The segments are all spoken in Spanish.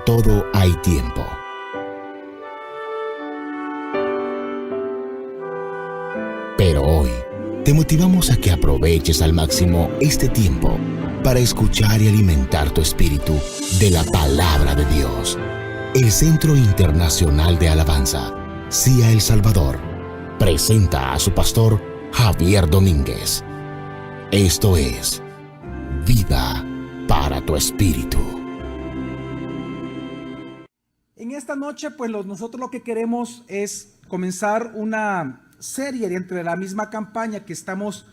todo hay tiempo. Pero hoy te motivamos a que aproveches al máximo este tiempo para escuchar y alimentar tu espíritu de la palabra de Dios. El Centro Internacional de Alabanza, CIA El Salvador, presenta a su pastor Javier Domínguez. Esto es Vida para tu Espíritu. En esta noche, pues nosotros lo que queremos es comenzar una serie dentro de la misma campaña que estamos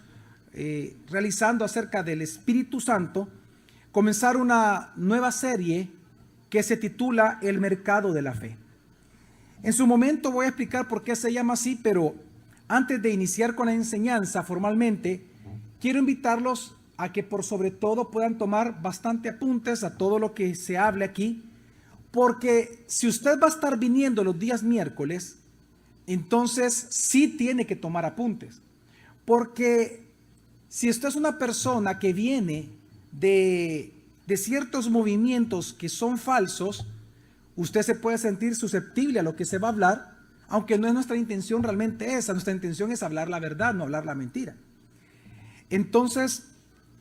realizando acerca del Espíritu Santo, comenzar una nueva serie que se titula El Mercado de la Fe. En su momento voy a explicar por qué se llama así, pero antes de iniciar con la enseñanza formalmente, quiero invitarlos a que por sobre todo puedan tomar bastante apuntes a todo lo que se hable aquí, porque si usted va a estar viniendo los días miércoles, entonces sí tiene que tomar apuntes, porque si usted es una persona que viene de ciertos movimientos que son falsos, usted se puede sentir susceptible a lo que se va a hablar, aunque no es nuestra intención realmente esa. Nuestra intención es hablar la verdad, no hablar la mentira. Entonces,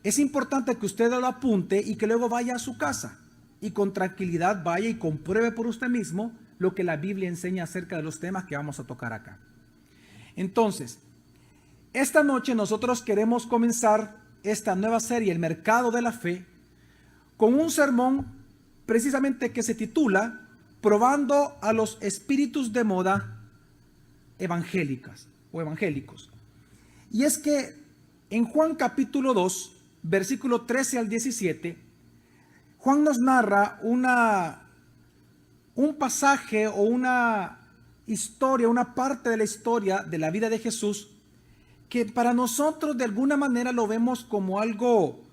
es importante que usted lo apunte y que luego vaya a su casa y con tranquilidad vaya y compruebe por usted mismo lo que la Biblia enseña acerca de los temas que vamos a tocar acá. Entonces, esta noche nosotros queremos comenzar esta nueva serie, El Mercado de la Fe, con un sermón precisamente que se titula Probando a los espíritus de moda evangélicas o evangélicos. Y es que en Juan capítulo 2, versículo 13 al 17, Juan nos narra un pasaje o una historia, una parte de la historia de la vida de Jesús, que para nosotros de alguna manera lo vemos como algo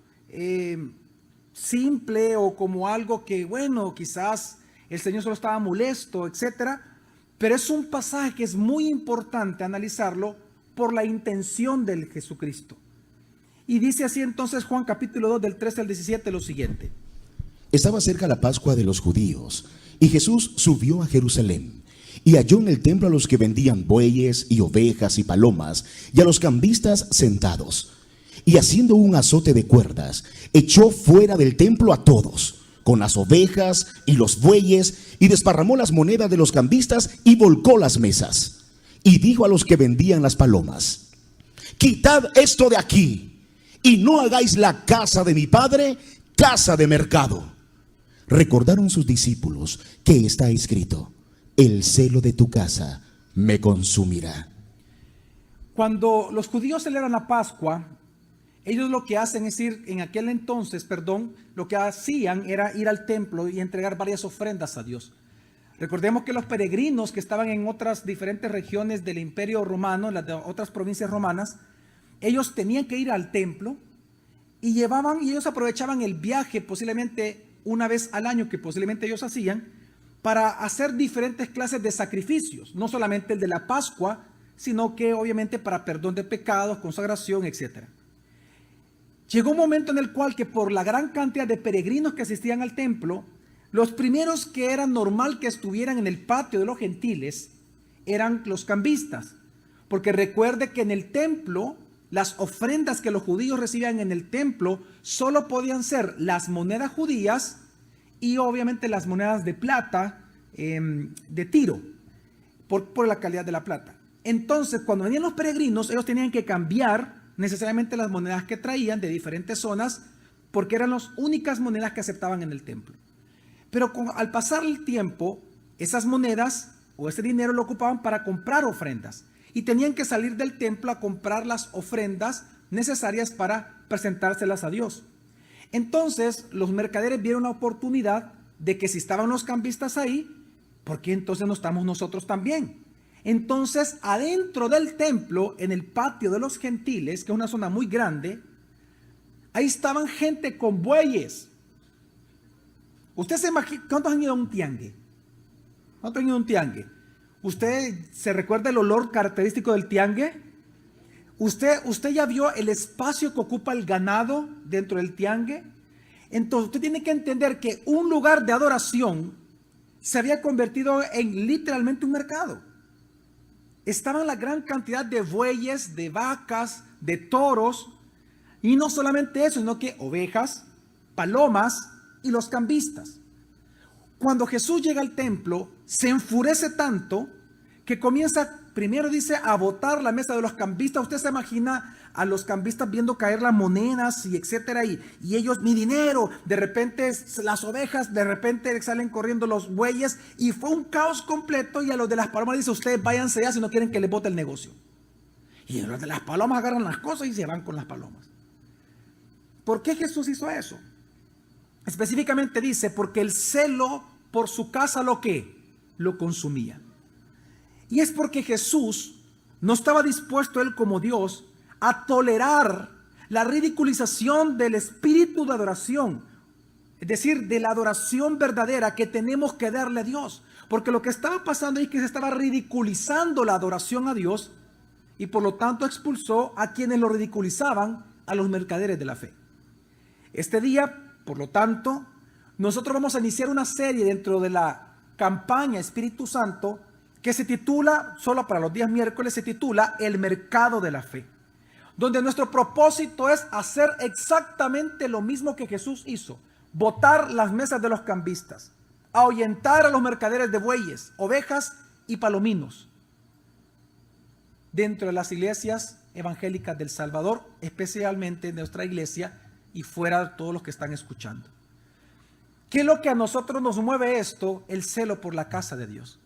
simple o como algo que, bueno, quizás el Señor solo estaba molesto, etcétera, pero es un pasaje que es muy importante analizarlo por la intención del Jesucristo. Y dice así entonces Juan capítulo 2 del 13 al 17 lo siguiente. Estaba cerca la Pascua de los judíos, y Jesús subió a Jerusalén, y halló en el templo a los que vendían bueyes y ovejas y palomas, y a los cambistas sentados. Y haciendo un azote de cuerdas, echó fuera del templo a todos, con las ovejas y los bueyes, y desparramó las monedas de los cambistas y volcó las mesas. Y dijo a los que vendían las palomas: quitad esto de aquí, y no hagáis la casa de mi Padre casa de mercado. Recordaron sus discípulos que está escrito: el celo de tu casa me consumirá. Cuando los judíos celebran la Pascua, ellos lo que hacen es ir, en aquel entonces, lo que hacían era ir al templo y entregar varias ofrendas a Dios. Recordemos que los peregrinos que estaban en otras diferentes regiones del Imperio Romano, en las de otras provincias romanas, ellos tenían que ir al templo y ellos aprovechaban el viaje posiblemente una vez al año que posiblemente ellos hacían para hacer diferentes clases de sacrificios, no solamente el de la Pascua, sino que obviamente para perdón de pecados, consagración, etc. Llegó un momento en el cual que por la gran cantidad de peregrinos que asistían al templo, los primeros que era normal que estuvieran en el patio de los gentiles eran los cambistas, porque recuerde que en el templo las ofrendas que los judíos recibían en el templo solo podían ser las monedas judías y obviamente las monedas de plata de Tiro, por la calidad de la plata. Entonces, cuando venían los peregrinos, ellos tenían que cambiar necesariamente las monedas que traían de diferentes zonas, porque eran las únicas monedas que aceptaban en el templo. Pero al pasar el tiempo, esas monedas o ese dinero lo ocupaban para comprar ofrendas. Y tenían que salir del templo a comprar las ofrendas necesarias para presentárselas a Dios. Entonces los mercaderes vieron la oportunidad de que si estaban los cambistas ahí, ¿por qué entonces no estamos nosotros también? Entonces adentro del templo, en el patio de los gentiles, que es una zona muy grande, ahí estaban gente con bueyes. Usted se imagina, ¿cuántos han ido a un tiangue? ¿Cuántos han ido a un tiangue? ¿Usted se recuerda el olor característico del tiangue? ¿Usted ya vio el espacio que ocupa el ganado dentro del tiangue? Entonces usted tiene que entender que un lugar de adoración se había convertido en literalmente un mercado. Estaban la gran cantidad de bueyes, de vacas, de toros, y no solamente eso, sino que ovejas, palomas y los cambistas. Cuando Jesús llega al templo, se enfurece tanto que comienza, primero dice, a botar la mesa de los cambistas. Usted se imagina a los cambistas viendo caer las monedas y etcétera, y ellos, mi dinero, de repente las ovejas, de repente salen corriendo los bueyes, y fue un caos completo. Y a los de las palomas dice, ustedes váyanse ya si no quieren que les bote el negocio. Y los de las palomas agarran las cosas y se van con las palomas. ¿Por qué Jesús hizo eso? Específicamente dice, porque el celo por su casa lo consumía. Y es porque Jesús no estaba dispuesto, él como Dios, a tolerar la ridiculización del espíritu de adoración, es decir, de la adoración verdadera que tenemos que darle a Dios. Porque lo que estaba pasando es que se estaba ridiculizando la adoración a Dios, y por lo tanto expulsó a quienes lo ridiculizaban, a los mercaderes de la fe. Este día, por lo tanto, nosotros vamos a iniciar una serie dentro de la campaña Espíritu Santo que se titula, solo para los días miércoles, se titula El Mercado de la Fe, donde nuestro propósito es hacer exactamente lo mismo que Jesús hizo: botar las mesas de los cambistas, ahuyentar a los mercaderes de bueyes, ovejas y palominos dentro de las iglesias evangélicas del Salvador, especialmente en nuestra iglesia y fuera de todos los que están escuchando. ¿Qué es lo que a nosotros nos mueve esto? El celo por la casa de Dios.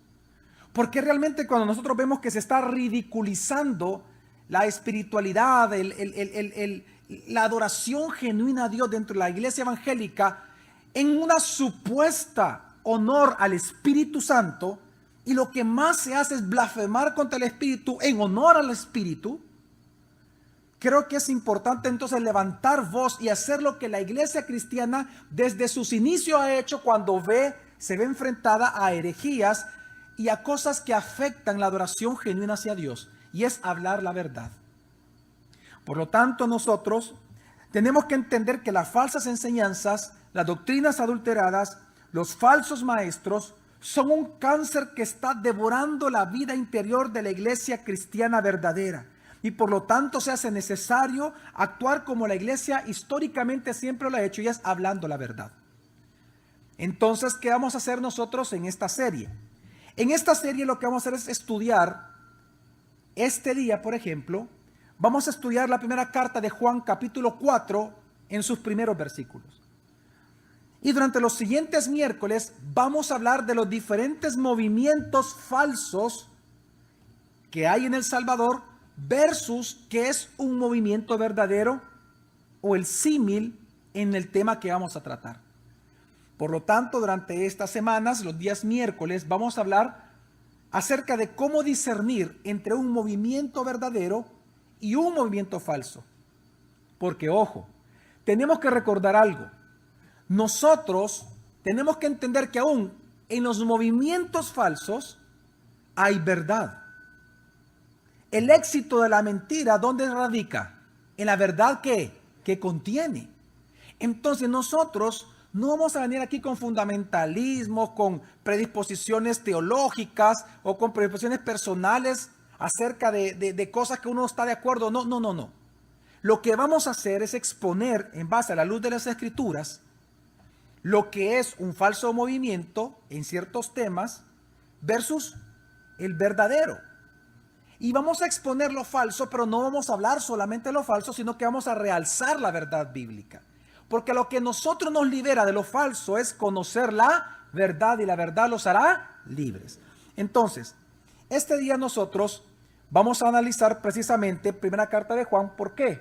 Porque realmente cuando nosotros vemos que se está ridiculizando la espiritualidad, la adoración genuina a Dios dentro de la iglesia evangélica, en una supuesta honor al Espíritu Santo, y lo que más se hace es blasfemar contra el Espíritu en honor al Espíritu, creo que es importante entonces levantar voz y hacer lo que la iglesia cristiana desde sus inicios ha hecho cuando se ve enfrentada a herejías y a cosas que afectan la adoración genuina hacia Dios, y es hablar la verdad. Por lo tanto, nosotros tenemos que entender que las falsas enseñanzas, las doctrinas adulteradas, los falsos maestros son un cáncer que está devorando la vida interior de la iglesia cristiana verdadera. Y por lo tanto se hace necesario actuar como la iglesia históricamente siempre lo ha hecho, y es hablando la verdad. Entonces, ¿qué vamos a hacer nosotros en esta serie? En esta serie lo que vamos a hacer es estudiar, este día por ejemplo, vamos a estudiar la primera carta de Juan capítulo 4 en sus primeros versículos. Y durante los siguientes miércoles vamos a hablar de los diferentes movimientos falsos que hay en El Salvador versus qué es un movimiento verdadero o el símil en el tema que vamos a tratar. Por lo tanto, durante estas semanas, los días miércoles, vamos a hablar acerca de cómo discernir entre un movimiento verdadero y un movimiento falso. Porque, ojo, tenemos que recordar algo. Nosotros tenemos que entender que aún en los movimientos falsos hay verdad. El éxito de la mentira, ¿dónde radica? En la verdad que contiene. Entonces nosotros no vamos a venir aquí con fundamentalismos, con predisposiciones teológicas o con predisposiciones personales acerca de cosas que uno está de acuerdo. No. Lo que vamos a hacer es exponer en base a la luz de las Escrituras lo que es un falso movimiento en ciertos temas versus el verdadero. Y vamos a exponer lo falso, pero no vamos a hablar solamente de lo falso, sino que vamos a realzar la verdad bíblica. Porque lo que nosotros nos libera de lo falso es conocer la verdad, y la verdad los hará libres. Entonces, este día nosotros vamos a analizar precisamente primera carta de Juan. ¿Por qué?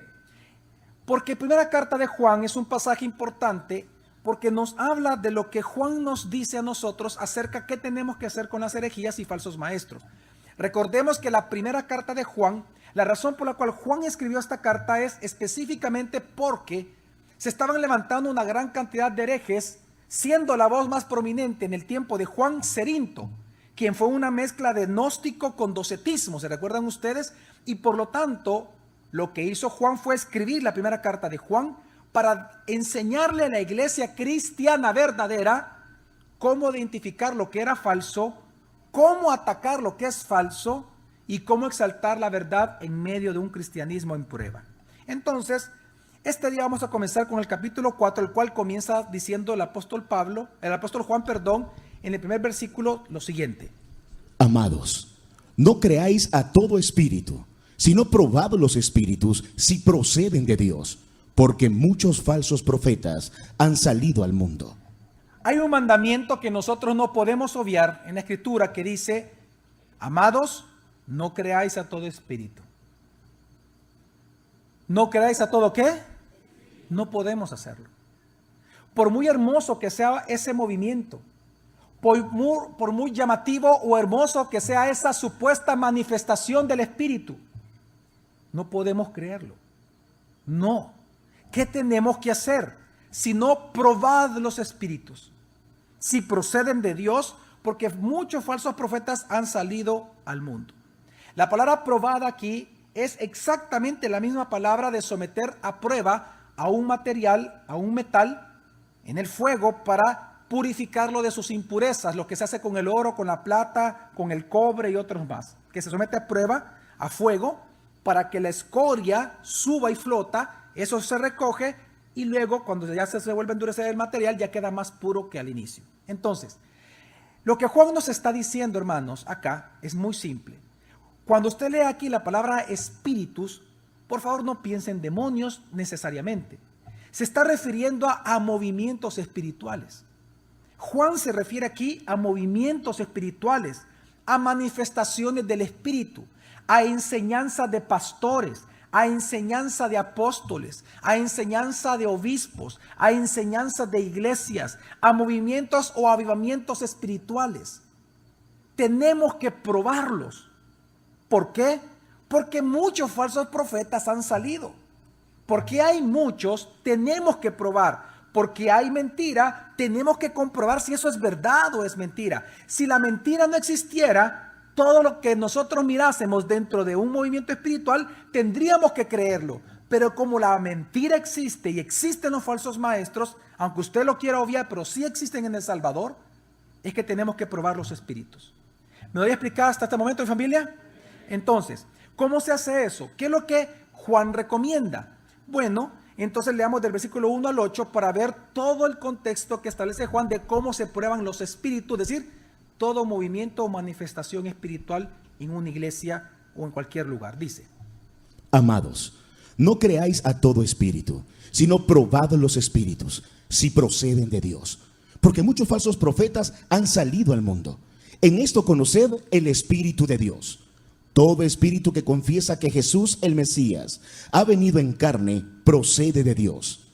Porque primera carta de Juan es un pasaje importante porque nos habla de lo que Juan nos dice a nosotros acerca de qué tenemos que hacer con las herejías y falsos maestros. Recordemos que la primera carta de Juan, la razón por la cual Juan escribió esta carta es específicamente porque se estaban levantando una gran cantidad de herejes, siendo la voz más prominente en el tiempo de Juan Cerinto, quien fue una mezcla de gnóstico con docetismo, ¿se recuerdan ustedes? Y por lo tanto, lo que hizo Juan fue escribir la primera carta de Juan para enseñarle a la iglesia cristiana verdadera cómo identificar lo que era falso, cómo atacar lo que es falso y cómo exaltar la verdad en medio de un cristianismo en prueba. Entonces, este día vamos a comenzar con el capítulo 4, el cual comienza diciendo el apóstol Juan, en el primer versículo lo siguiente. Amados, no creáis a todo espíritu, sino probad los espíritus si proceden de Dios, porque muchos falsos profetas han salido al mundo. Hay un mandamiento que nosotros no podemos obviar en la Escritura que dice, amados, no creáis a todo espíritu. ¿No creáis a todo qué? No podemos hacerlo. Por muy hermoso que sea ese movimiento, por muy llamativo o hermoso que sea esa supuesta manifestación del Espíritu, no podemos creerlo. No. ¿Qué tenemos que hacer? Si no, probad los espíritus, si proceden de Dios, porque muchos falsos profetas han salido al mundo. La palabra probada aquí es exactamente la misma palabra de someter a prueba a un material, a un metal, en el fuego para purificarlo de sus impurezas, lo que se hace con el oro, con la plata, con el cobre y otros más, que se somete a prueba, a fuego, para que la escoria suba y flota, eso se recoge y luego cuando ya se vuelve a endurecer el material ya queda más puro que al inicio. Entonces, lo que Juan nos está diciendo, hermanos, acá es muy simple. Cuando usted lee aquí la palabra espíritus, por favor no piense en demonios necesariamente. Se está refiriendo a movimientos espirituales. Juan se refiere aquí a movimientos espirituales, a manifestaciones del Espíritu, a enseñanza de pastores, a enseñanza de apóstoles, a enseñanza de obispos, a enseñanza de iglesias, a movimientos o avivamientos espirituales. Tenemos que probarlos. ¿Por qué? Porque muchos falsos profetas han salido. Porque hay muchos, tenemos que probar. Porque hay mentira, tenemos que comprobar si eso es verdad o es mentira. Si la mentira no existiera, todo lo que nosotros mirásemos dentro de un movimiento espiritual, tendríamos que creerlo. Pero como la mentira existe y existen los falsos maestros, aunque usted lo quiera obviar, pero sí existen en El Salvador, es que tenemos que probar los espíritus. ¿Me doy a explicar hasta este momento, familia? Entonces, ¿cómo se hace eso? ¿Qué es lo que Juan recomienda? Bueno, entonces leamos del versículo 1 al 8 para ver todo el contexto que establece Juan de cómo se prueban los espíritus, es decir, todo movimiento o manifestación espiritual en una iglesia o en cualquier lugar. Dice: Amados, no creáis a todo espíritu, sino probad los espíritus, si proceden de Dios, porque muchos falsos profetas han salido al mundo. En esto conoced el Espíritu de Dios. Todo espíritu que confiesa que Jesús el Mesías ha venido en carne procede de Dios.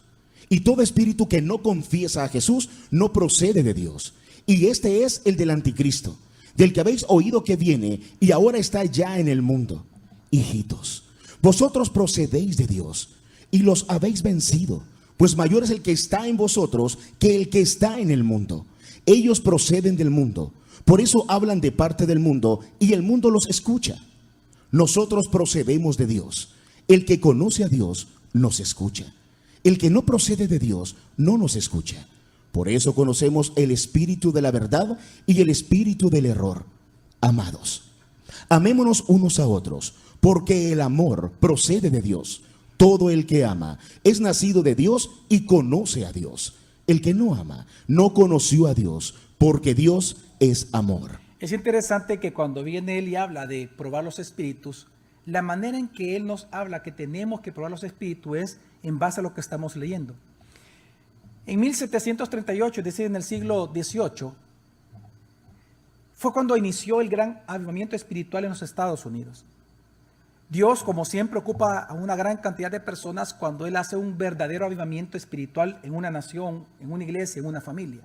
Y todo espíritu que no confiesa a Jesús no procede de Dios. Y este es el del anticristo, del que habéis oído que viene y ahora está ya en el mundo. Hijitos, vosotros procedéis de Dios y los habéis vencido, pues mayor es el que está en vosotros que el que está en el mundo. Ellos proceden del mundo, por eso hablan de parte del mundo y el mundo los escucha. Nosotros procedemos de Dios. El que conoce a Dios nos escucha. El que no procede de Dios no nos escucha. Por eso conocemos el espíritu de la verdad y el espíritu del error. Amados, amémonos unos a otros, porque el amor procede de Dios. Todo el que ama es nacido de Dios y conoce a Dios. El que no ama no conoció a Dios, porque Dios es amor. Es interesante que cuando viene él y habla de probar los espíritus, la manera en que él nos habla que tenemos que probar los espíritus es en base a lo que estamos leyendo. En 1738, es decir, en el siglo XVIII, fue cuando inició el gran avivamiento espiritual en los Estados Unidos. Dios, como siempre, ocupa a una gran cantidad de personas cuando Él hace un verdadero avivamiento espiritual en una nación, en una iglesia, en una familia.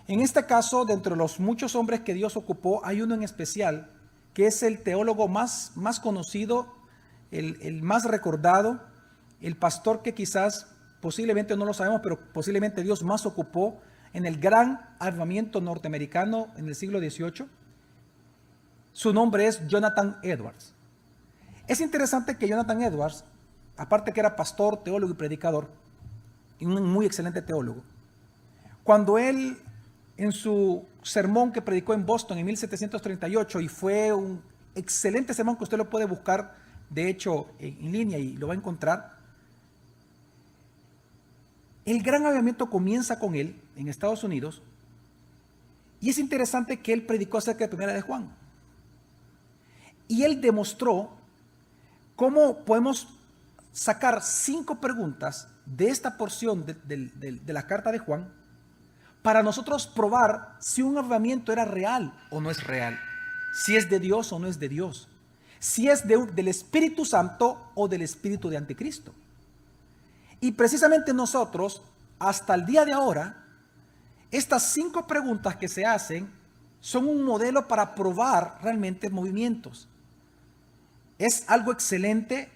En este caso, de entre los muchos hombres que Dios ocupó, hay uno en especial que es el teólogo más conocido, el más recordado, el pastor que quizás, posiblemente no lo sabemos, pero posiblemente Dios más ocupó en el gran avivamiento norteamericano en el siglo XVIII. Su nombre es Jonathan Edwards. Es interesante que Jonathan Edwards, aparte que era pastor, teólogo y predicador, y un muy excelente teólogo, cuando él en su sermón que predicó en Boston en 1738, y fue un excelente sermón que usted lo puede buscar, de hecho, en línea, y lo va a encontrar. El gran avivamiento comienza con él en Estados Unidos, y es interesante que él predicó acerca de Primera de Juan. Y él demostró cómo podemos sacar 5 preguntas de esta porción de la carta de Juan para nosotros probar si un avivamiento era real o no es real, si es de Dios o no es de Dios, si es del Espíritu Santo o del espíritu de Anticristo. Y precisamente nosotros, hasta el día de ahora, estas 5 preguntas que se hacen son un modelo para probar realmente movimientos. Es algo excelente,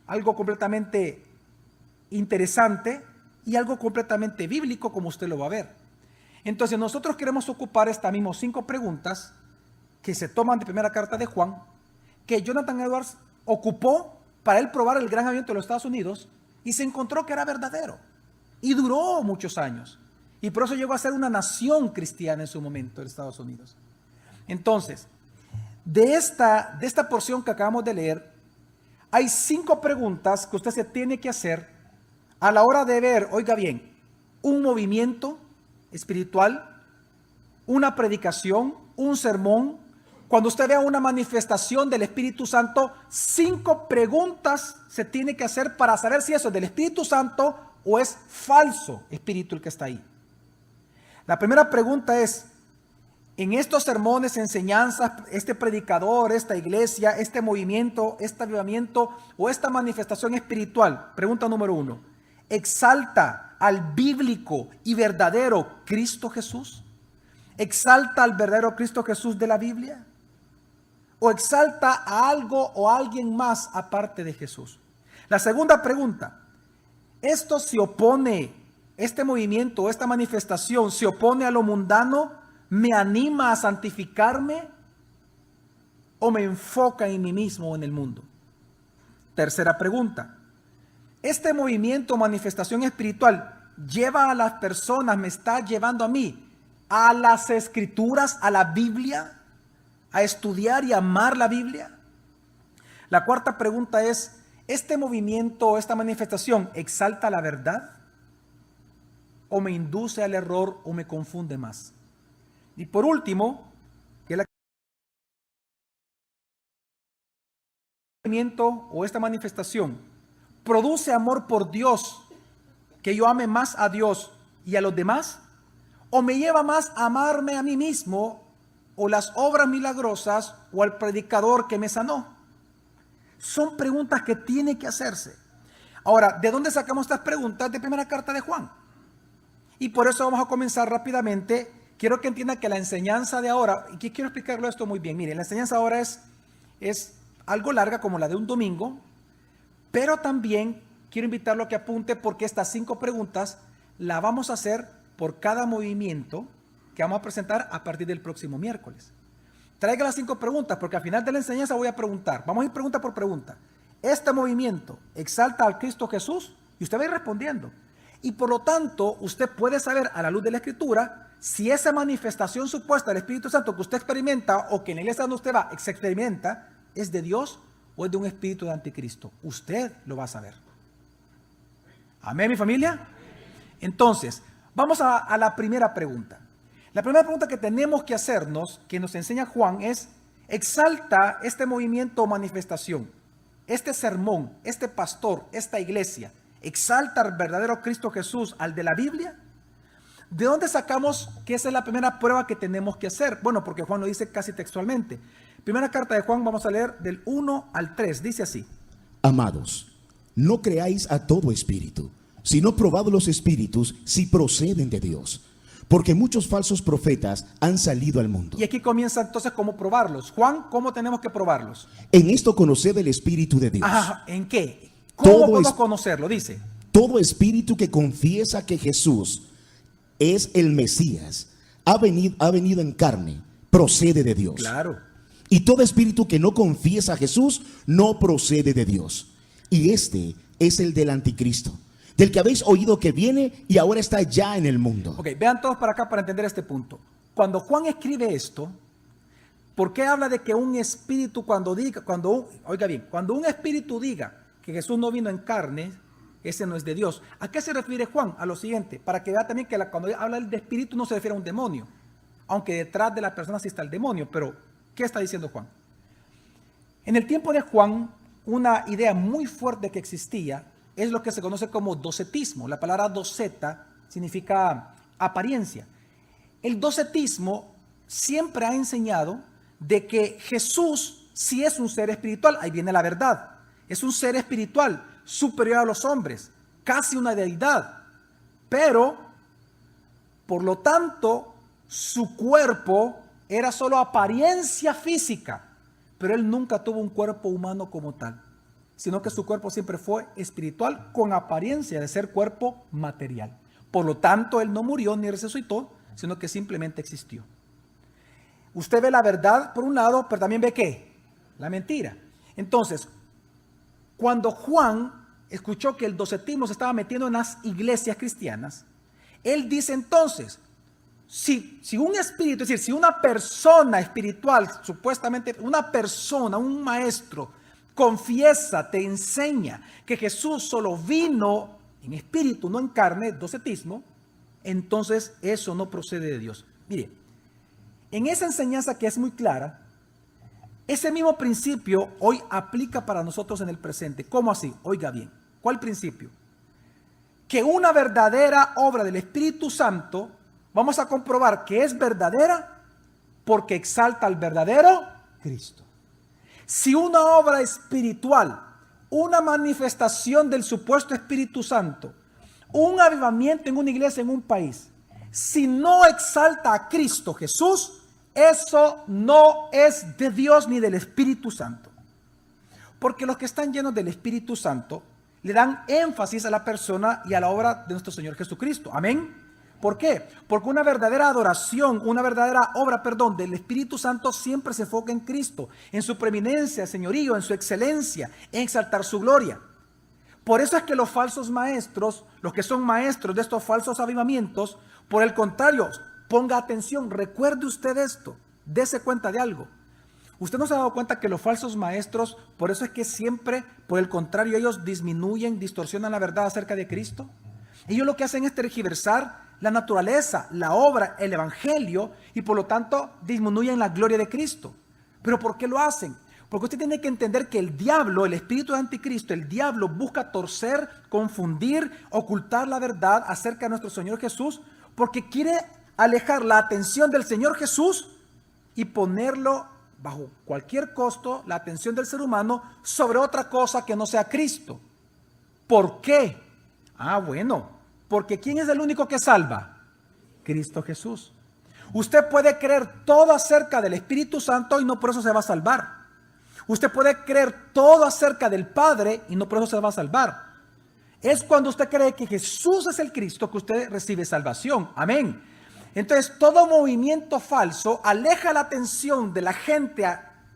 algo completamente interesante y algo completamente bíblico, como usted lo va a ver. Entonces nosotros queremos ocupar estas mismas 5 preguntas que se toman de primera carta de Juan, que Jonathan Edwards ocupó para él probar el gran avivamiento de los Estados Unidos, y se encontró que era verdadero y duró muchos años, y por eso llegó a ser una nación cristiana en su momento en Estados Unidos. Entonces, de esta porción que acabamos de leer, hay 5 preguntas que usted se tiene que hacer a la hora de ver, oiga bien, un movimiento espiritual, una predicación, un sermón. Cuando usted vea una manifestación del Espíritu Santo, 5 preguntas se tiene que hacer para saber si eso es del Espíritu Santo o es falso espíritu el que está ahí. La primera pregunta es, en estos sermones, enseñanzas, este predicador, esta iglesia, este movimiento, este avivamiento o esta manifestación espiritual, pregunta número 1, ¿exalta al bíblico y verdadero Cristo Jesús? ¿Exalta al verdadero Cristo Jesús de la Biblia? ¿O exalta a algo o a alguien más aparte de Jesús? La segunda pregunta, ¿esto se opone, este movimiento, esta manifestación se opone a lo mundano? ¿Me anima a santificarme o me enfoca en mí mismo o en el mundo? Tercera pregunta, ¿este movimiento o manifestación espiritual lleva a las personas, me está llevando a mí, a las Escrituras, a la Biblia, a estudiar y amar la Biblia? La cuarta pregunta es, ¿este movimiento o esta manifestación exalta la verdad o me induce al error o me confunde más? Y por último, que el movimiento o esta manifestación produce amor por Dios, que yo ame más a Dios y a los demás, o me lleva más a amarme a mí mismo o las obras milagrosas o al predicador que me sanó. Son preguntas que tiene que hacerse. Ahora, ¿de dónde sacamos estas preguntas? De primera carta de Juan. Y por eso vamos a comenzar rápidamente. Quiero que entienda que la enseñanza de ahora, y que quiero explicarlo esto muy bien. Mire, la enseñanza ahora es algo larga como la de un domingo, pero también quiero invitarlo a que apunte, porque estas 5 preguntas la vamos a hacer por cada movimiento que vamos a presentar a partir del próximo miércoles. Traiga las 5 preguntas, porque al final de la enseñanza voy a preguntar. Vamos a ir pregunta por pregunta. ¿Este movimiento exalta al Cristo Jesús? Y usted va a ir respondiendo. Y por lo tanto, usted puede saber a la luz de la Escritura si esa manifestación supuesta del Espíritu Santo que usted experimenta o que en la iglesia donde usted va se experimenta es de Dios o es de un espíritu de anticristo. Usted lo va a saber. Amén, mi familia. Entonces, vamos a la primera pregunta. La primera pregunta que tenemos que hacernos, que nos enseña Juan, es: ¿exalta este movimiento o manifestación, este sermón, este pastor, esta iglesia, exalta al verdadero Cristo Jesús, al de la Biblia? ¿De dónde sacamos que esa es la primera prueba que tenemos que hacer? Bueno, porque Juan lo dice casi textualmente. Primera carta de Juan, vamos a leer del 1 al 3, dice así: Amados, no creáis a todo espíritu, sino probad los espíritus si proceden de Dios, porque muchos falsos profetas han salido al mundo. Y aquí comienza entonces cómo probarlos. Juan, ¿cómo tenemos que probarlos? En esto conoced el espíritu de Dios. Ajá, ¿en qué? ¿Cómo Todo podemos es- conocerlo? Dice. Todo espíritu que confiesa que Jesús es el Mesías, ha venido en carne, procede de Dios. Claro. Y todo espíritu que no confiesa a Jesús no procede de Dios. Y este es el del anticristo, del que habéis oído que viene y ahora está ya en el mundo. Ok, vean todos para acá para entender este punto. cuando Juan escribe esto, ¿por qué habla de que un espíritu cuando un espíritu diga que Jesús no vino en carne, ese no es de Dios? ¿A qué se refiere Juan? A lo siguiente, para que vea también que cuando habla de espíritu no se refiere a un demonio, aunque detrás de la persona sí está el demonio. Pero, ¿qué está diciendo Juan? En el tiempo de Juan, una idea muy fuerte que existía es lo que se conoce como docetismo. La palabra doceta significa apariencia. El docetismo siempre ha enseñado de que Jesús sí es un ser espiritual. Ahí viene la verdad. Es un ser espiritual superior a los hombres, casi una deidad. Pero, por lo tanto, su cuerpo era solo apariencia física. Pero él nunca tuvo un cuerpo humano como tal, sino que su cuerpo siempre fue espiritual con apariencia de ser cuerpo material. Por lo tanto, él no murió ni resucitó, sino que simplemente existió. Usted ve la verdad por un lado, pero también ve ¿qué? La mentira. Entonces, cuando Juan escuchó que el docetismo se estaba metiendo en las iglesias cristianas, él dice entonces, si un espíritu, es decir, si una persona espiritual, supuestamente una persona, un maestro, confiesa, te enseña que Jesús solo vino en espíritu, no en carne, docetismo, entonces eso no procede de Dios. Mire, en esa enseñanza que es muy clara, ese mismo principio hoy aplica para nosotros en el presente. ¿Cómo así? Oiga bien, ¿cuál principio? Que una verdadera obra del Espíritu Santo, vamos a comprobar que es verdadera porque exalta al verdadero Cristo. Si una obra espiritual, una manifestación del supuesto Espíritu Santo, un avivamiento en una iglesia, en un país, si no exalta a Cristo Jesús, eso no es de Dios ni del Espíritu Santo. Porque los que están llenos del Espíritu Santo le dan énfasis a la persona y a la obra de nuestro Señor Jesucristo. Amén. ¿Por qué? Porque una verdadera adoración, una verdadera obra, del Espíritu Santo siempre se enfoca en Cristo, en su preeminencia, señorío, en su excelencia, en exaltar su gloria. Por eso es que los falsos maestros, los que son maestros de estos falsos avivamientos, por el contrario, ponga atención, recuerde usted esto, dése cuenta de algo. ¿Usted no se ha dado cuenta que los falsos maestros, por eso es que siempre, por el contrario, ellos disminuyen, distorsionan la verdad acerca de Cristo? Ellos lo que hacen es tergiversar la naturaleza, la obra, el evangelio, y por lo tanto disminuyen la gloria de Cristo. ¿Pero por qué lo hacen? Porque usted tiene que entender que el diablo, el espíritu de anticristo, el diablo busca torcer, confundir, ocultar la verdad acerca de nuestro Señor Jesús, porque quiere alejar la atención del Señor Jesús y ponerlo bajo cualquier costo, la atención del ser humano, sobre otra cosa que no sea Cristo. ¿Por qué? Bueno, porque ¿quién es el único que salva? Cristo Jesús. Usted puede creer todo acerca del Espíritu Santo y no por eso se va a salvar. Usted puede creer todo acerca del Padre y no por eso se va a salvar. Es cuando usted cree que Jesús es el Cristo que usted recibe salvación. Amén. Entonces, todo movimiento falso aleja la atención de la gente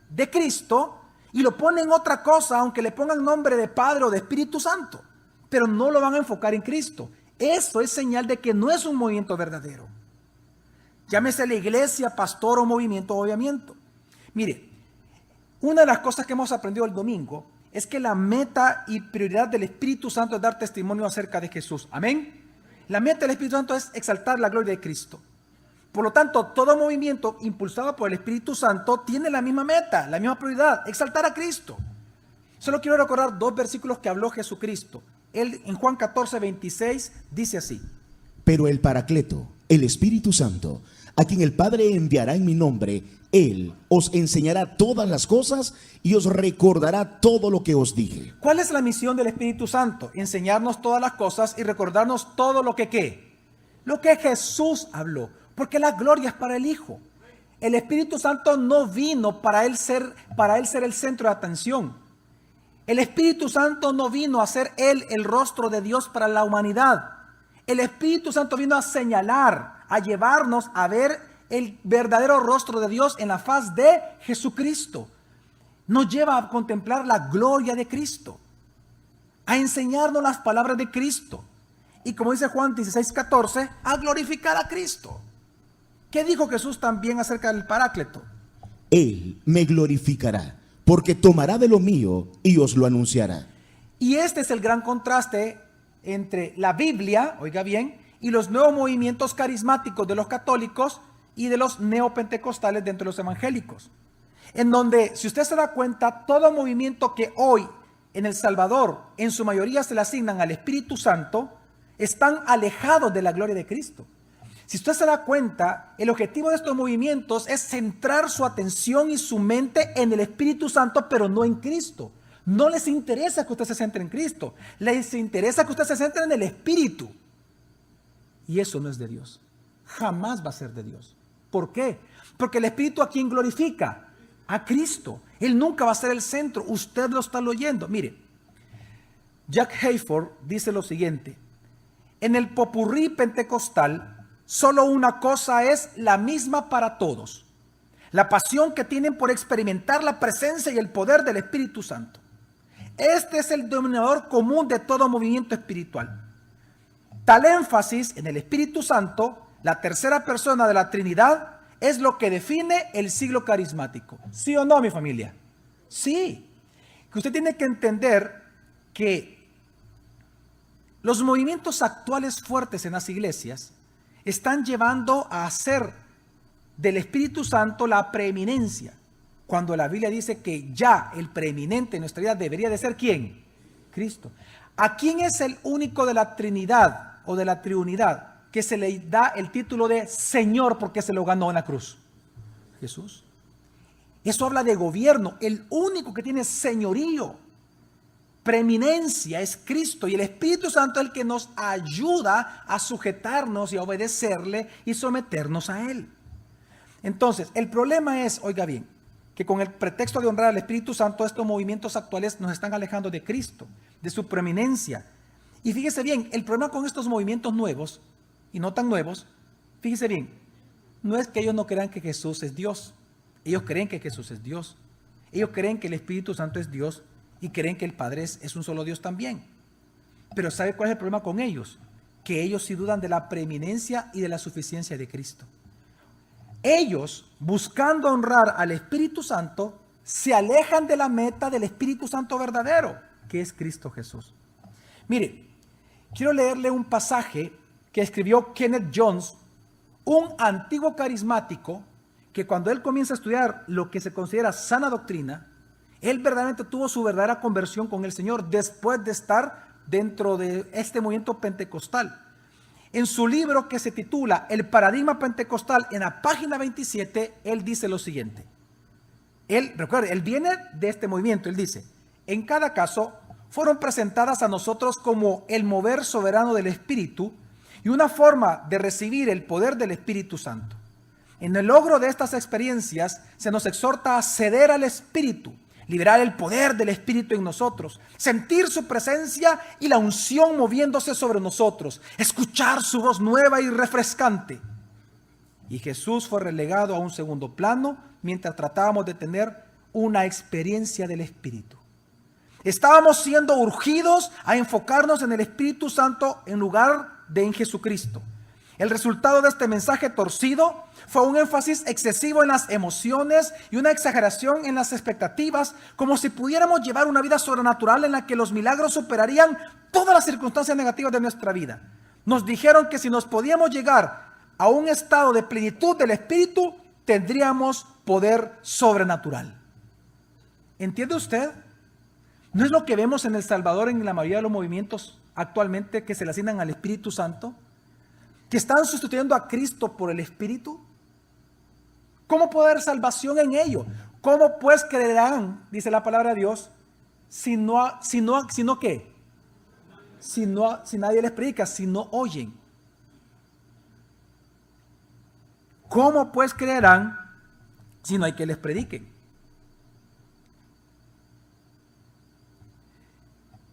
de Cristo y lo pone en otra cosa, aunque le pongan nombre de Padre o de Espíritu Santo. Pero no lo van a enfocar en Cristo. Eso es señal de que no es un movimiento verdadero. Llámese la iglesia, pastor o movimiento o avivamiento. Mire, una de las cosas que hemos aprendido el domingo es que la meta y prioridad del Espíritu Santo es dar testimonio acerca de Jesús. Amén. La meta del Espíritu Santo es exaltar la gloria de Cristo. Por lo tanto, todo movimiento impulsado por el Espíritu Santo tiene la misma meta, la misma prioridad, exaltar a Cristo. Solo quiero recordar dos versículos que habló Jesucristo. Él en Juan 14:26 dice así: Pero el Paracleto, el Espíritu Santo, a quien el Padre enviará en mi nombre, Él os enseñará todas las cosas y os recordará todo lo que os dije. ¿Cuál es la misión del Espíritu Santo? Enseñarnos todas las cosas y recordarnos todo lo que ¿qué? Lo que Jesús habló. Porque la gloria es para el Hijo. El Espíritu Santo no vino para él ser el centro de atención. El Espíritu Santo no vino a ser Él el rostro de Dios para la humanidad. El Espíritu Santo vino a señalar, a llevarnos a ver el verdadero rostro de Dios en la faz de Jesucristo. Nos lleva a contemplar la gloria de Cristo, a enseñarnos las palabras de Cristo. Y como dice Juan 16:14, a glorificar a Cristo. ¿Qué dijo Jesús también acerca del Paráclito? Él me glorificará, porque tomará de lo mío y os lo anunciará. Y este es el gran contraste entre la Biblia, oiga bien, y los nuevos movimientos carismáticos de los católicos y de los neopentecostales dentro de los evangélicos. En donde, si usted se da cuenta, todo movimiento que hoy en El Salvador, en su mayoría se le asignan al Espíritu Santo, están alejados de la gloria de Cristo. Si usted se da cuenta, el objetivo de estos movimientos es centrar su atención y su mente en el Espíritu Santo, pero no en Cristo. No les interesa que usted se centre en Cristo, les interesa que usted se centre en el Espíritu. Y eso no es de Dios. Jamás va a ser de Dios. ¿Por qué? Porque el Espíritu, ¿a quién glorifica? A Cristo. Él nunca va a ser el centro. Usted lo está oyendo. Mire, Jack Hayford dice lo siguiente: en el popurrí pentecostal, solo una cosa es la misma para todos: la pasión que tienen por experimentar la presencia y el poder del Espíritu Santo. Este es el denominador común de todo movimiento espiritual. Tal énfasis en el Espíritu Santo, la tercera persona de la Trinidad, es lo que define el siglo carismático. ¿Sí o no, mi familia? Sí. Que usted tiene que entender que los movimientos actuales fuertes en las iglesias están llevando a hacer del Espíritu Santo la preeminencia, cuando la Biblia dice que ya el preeminente en nuestra vida debería de ser ¿quién? Cristo. ¿A quién es el único de la Trinidad o de la Triunidad que se le da el título de Señor porque se lo ganó en la cruz? Jesús. Eso habla de gobierno. El único que tiene señorío, preeminencia, es Cristo, y el Espíritu Santo es el que nos ayuda a sujetarnos y a obedecerle y someternos a Él. Entonces, el problema es, oiga bien, que con el pretexto de honrar al Espíritu Santo, estos movimientos actuales nos están alejando de Cristo, de su preeminencia. Y fíjese bien, el problema con estos movimientos nuevos, y no tan nuevos, fíjese bien, no es que ellos no crean que Jesús es Dios. Ellos creen que Jesús es Dios. Ellos creen que el Espíritu Santo es Dios y creen que el Padre es un solo Dios también. Pero ¿sabe cuál es el problema con ellos? Que ellos sí dudan de la preeminencia y de la suficiencia de Cristo. Ellos, buscando honrar al Espíritu Santo, se alejan de la meta del Espíritu Santo verdadero, que es Cristo Jesús. Mire, quiero leerle un pasaje que escribió Kenneth Jones, un antiguo carismático, que cuando él comienza a estudiar lo que se considera sana doctrina, él verdaderamente tuvo su verdadera conversión con el Señor después de estar dentro de este movimiento pentecostal. En su libro que se titula El Paradigma Pentecostal, en la página 27, él dice lo siguiente. Recuerde, él viene de este movimiento. Él dice: en cada caso, fueron presentadas a nosotros como el mover soberano del Espíritu y una forma de recibir el poder del Espíritu Santo. En el logro de estas experiencias, se nos exhorta a ceder al Espíritu, liberar el poder del Espíritu en nosotros, sentir su presencia y la unción moviéndose sobre nosotros, escuchar su voz nueva y refrescante. Y Jesús fue relegado a un segundo plano mientras tratábamos de tener una experiencia del Espíritu. Estábamos siendo urgidos a enfocarnos en el Espíritu Santo en lugar de en Jesucristo. El resultado de este mensaje torcido fue un énfasis excesivo en las emociones y una exageración en las expectativas, como si pudiéramos llevar una vida sobrenatural en la que los milagros superarían todas las circunstancias negativas de nuestra vida. Nos dijeron que si nos podíamos llegar a un estado de plenitud del Espíritu, tendríamos poder sobrenatural. ¿Entiende usted? ¿No es lo que vemos en El Salvador en la mayoría de los movimientos actualmente que se le asignan al Espíritu Santo? Que están sustituyendo a Cristo por el Espíritu. ¿Cómo puede haber salvación en ello? ¿Cómo pues creerán, dice la palabra de Dios, si nadie les predica, si no oyen? ¿Cómo pues creerán si no hay que les prediquen?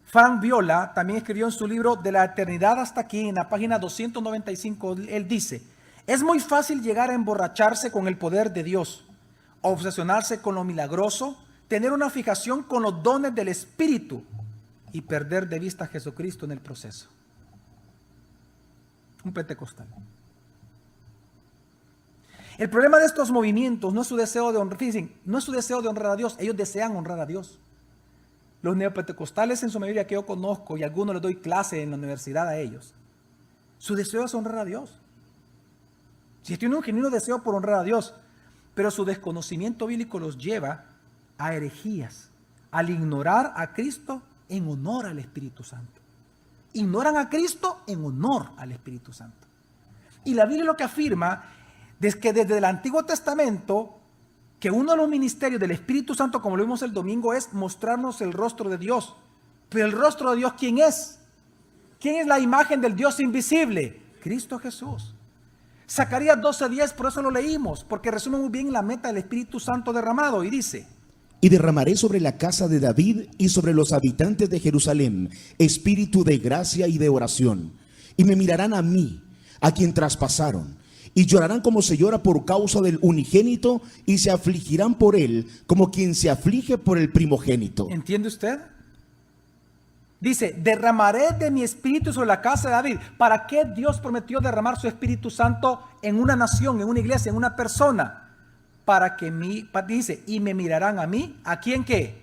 Frank Viola también escribió en su libro De la eternidad hasta aquí, en la página 295, él dice: es muy fácil llegar a emborracharse con el poder de Dios, obsesionarse con lo milagroso, tener una fijación con los dones del Espíritu y perder de vista a Jesucristo en el proceso. Un pentecostal. El problema de estos movimientos no es su deseo de honrar, fíjense, no es su deseo de honrar a Dios, ellos desean honrar a Dios. Los neopentecostales en su mayoría que yo conozco, y algunos les doy clase en la universidad a ellos, su deseo es honrar a Dios. Si tienen un genuino deseo por honrar a Dios, pero su desconocimiento bíblico los lleva a herejías, al ignorar a Cristo en honor al Espíritu Santo. Ignoran a Cristo en honor al Espíritu Santo. Y la Biblia lo que afirma es que desde el Antiguo Testamento, que uno de los ministerios del Espíritu Santo, como lo vimos el domingo, es mostrarnos el rostro de Dios. Pero el rostro de Dios, ¿quién es? ¿Quién es la imagen del Dios invisible? Cristo Jesús. Zacarías 12:10, por eso lo leímos, porque resume muy bien la meta del Espíritu Santo derramado, y dice: Y derramaré sobre la casa de David y sobre los habitantes de Jerusalén espíritu de gracia y de oración. Y me mirarán a mí, a quien traspasaron, y llorarán como se llora por causa del unigénito, y se afligirán por él como quien se aflige por el primogénito. ¿Entiende usted? Dice, derramaré de mi espíritu sobre la casa de David. ¿Para qué Dios prometió derramar su Espíritu Santo en una nación, en una iglesia, en una persona? Para que dice, y me mirarán a mí. ¿A quién qué?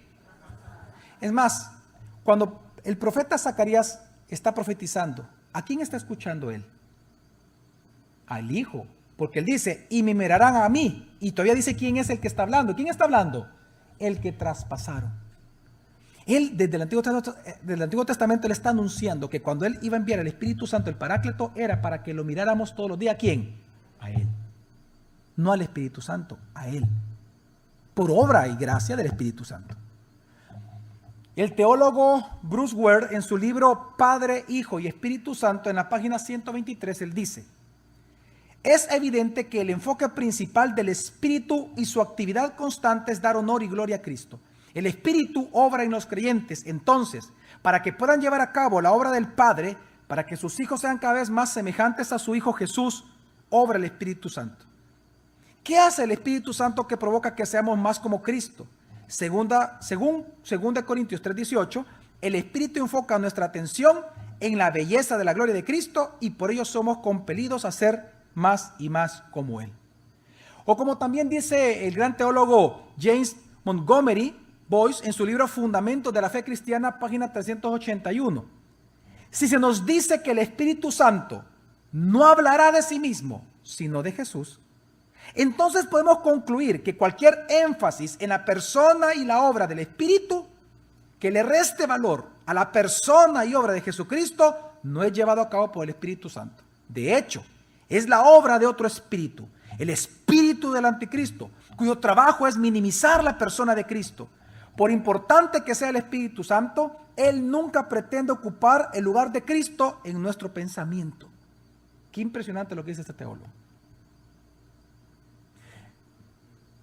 Es más, cuando el profeta Zacarías está profetizando, ¿a quién está escuchando él? Al Hijo, porque él dice, y me mirarán a mí, y todavía dice quién es el que está hablando. ¿Quién está hablando? El que traspasaron. Él desde el Antiguo Testamento él está anunciando que cuando él iba a enviar el Espíritu Santo, el Paráclito, era para que lo miráramos todos los días. ¿A quién? A él. No al Espíritu Santo, a él. Por obra y gracia del Espíritu Santo. El teólogo Bruce Ware, en su libro Padre, Hijo y Espíritu Santo, en la página 123, él dice: es evidente que el enfoque principal del Espíritu y su actividad constante es dar honor y gloria a Cristo. El Espíritu obra en los creyentes. Entonces, para que puedan llevar a cabo la obra del Padre, para que sus hijos sean cada vez más semejantes a su Hijo Jesús, obra el Espíritu Santo. ¿Qué hace el Espíritu Santo que provoca que seamos más como Cristo? Según 2 Corintios 3:18, el Espíritu enfoca nuestra atención en la belleza de la gloria de Cristo y por ello somos compelidos a ser más y más como Él. O como también dice el gran teólogo James Montgomery Boyce en su libro Fundamentos de la Fe Cristiana, página 381. Si se nos dice que el Espíritu Santo no hablará de sí mismo, sino de Jesús, entonces podemos concluir que cualquier énfasis en la persona y la obra del Espíritu que le reste valor a la persona y obra de Jesucristo no es llevado a cabo por el Espíritu Santo. De hecho, es la obra de otro espíritu, el espíritu del anticristo, cuyo trabajo es minimizar la persona de Cristo. Por importante que sea el Espíritu Santo, Él nunca pretende ocupar el lugar de Cristo en nuestro pensamiento. Qué impresionante lo que dice este teólogo.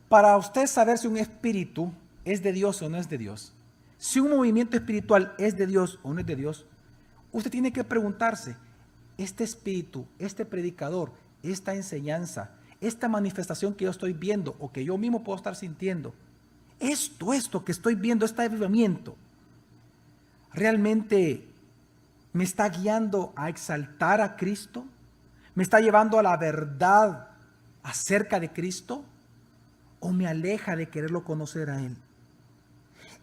Para usted saber si un espíritu es de Dios o no es de Dios, si un movimiento espiritual es de Dios o no es de Dios, usted tiene que preguntarse, este espíritu, este predicador, esta enseñanza, esta manifestación que yo estoy viendo o que yo mismo puedo estar sintiendo, esto que estoy viendo, este avivamiento, ¿realmente me está guiando a exaltar a Cristo? ¿Me está llevando a la verdad acerca de Cristo? ¿O me aleja de quererlo conocer a Él?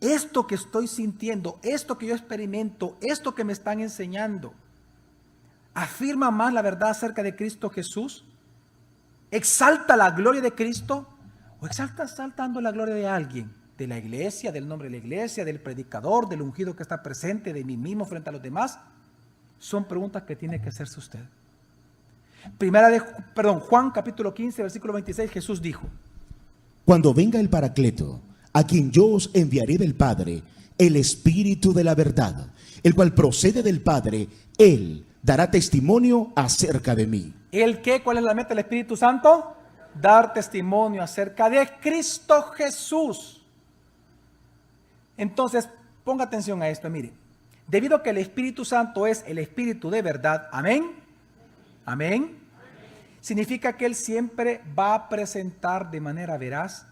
Esto que estoy sintiendo, esto que yo experimento, esto que me están enseñando, ¿afirma más la verdad acerca de Cristo Jesús? ¿Exalta la gloria de Cristo? ¿O exalta saltando la gloria de alguien? ¿De la iglesia, del nombre de la iglesia, del predicador, del ungido que está presente, de mí mismo frente a los demás? Son preguntas que tiene que hacerse usted. Juan capítulo 15, versículo 26, Jesús dijo: Cuando venga el Paracleto, a quien yo os enviaré del Padre, el Espíritu de la verdad, el cual procede del Padre, Él dará testimonio acerca de mí. ¿El qué? ¿Cuál es la meta del Espíritu Santo? Dar testimonio acerca de Cristo Jesús. Entonces, ponga atención a esto, mire. Debido a que el Espíritu Santo es el Espíritu de verdad, amén, amén, significa que Él siempre va a presentar de manera veraz,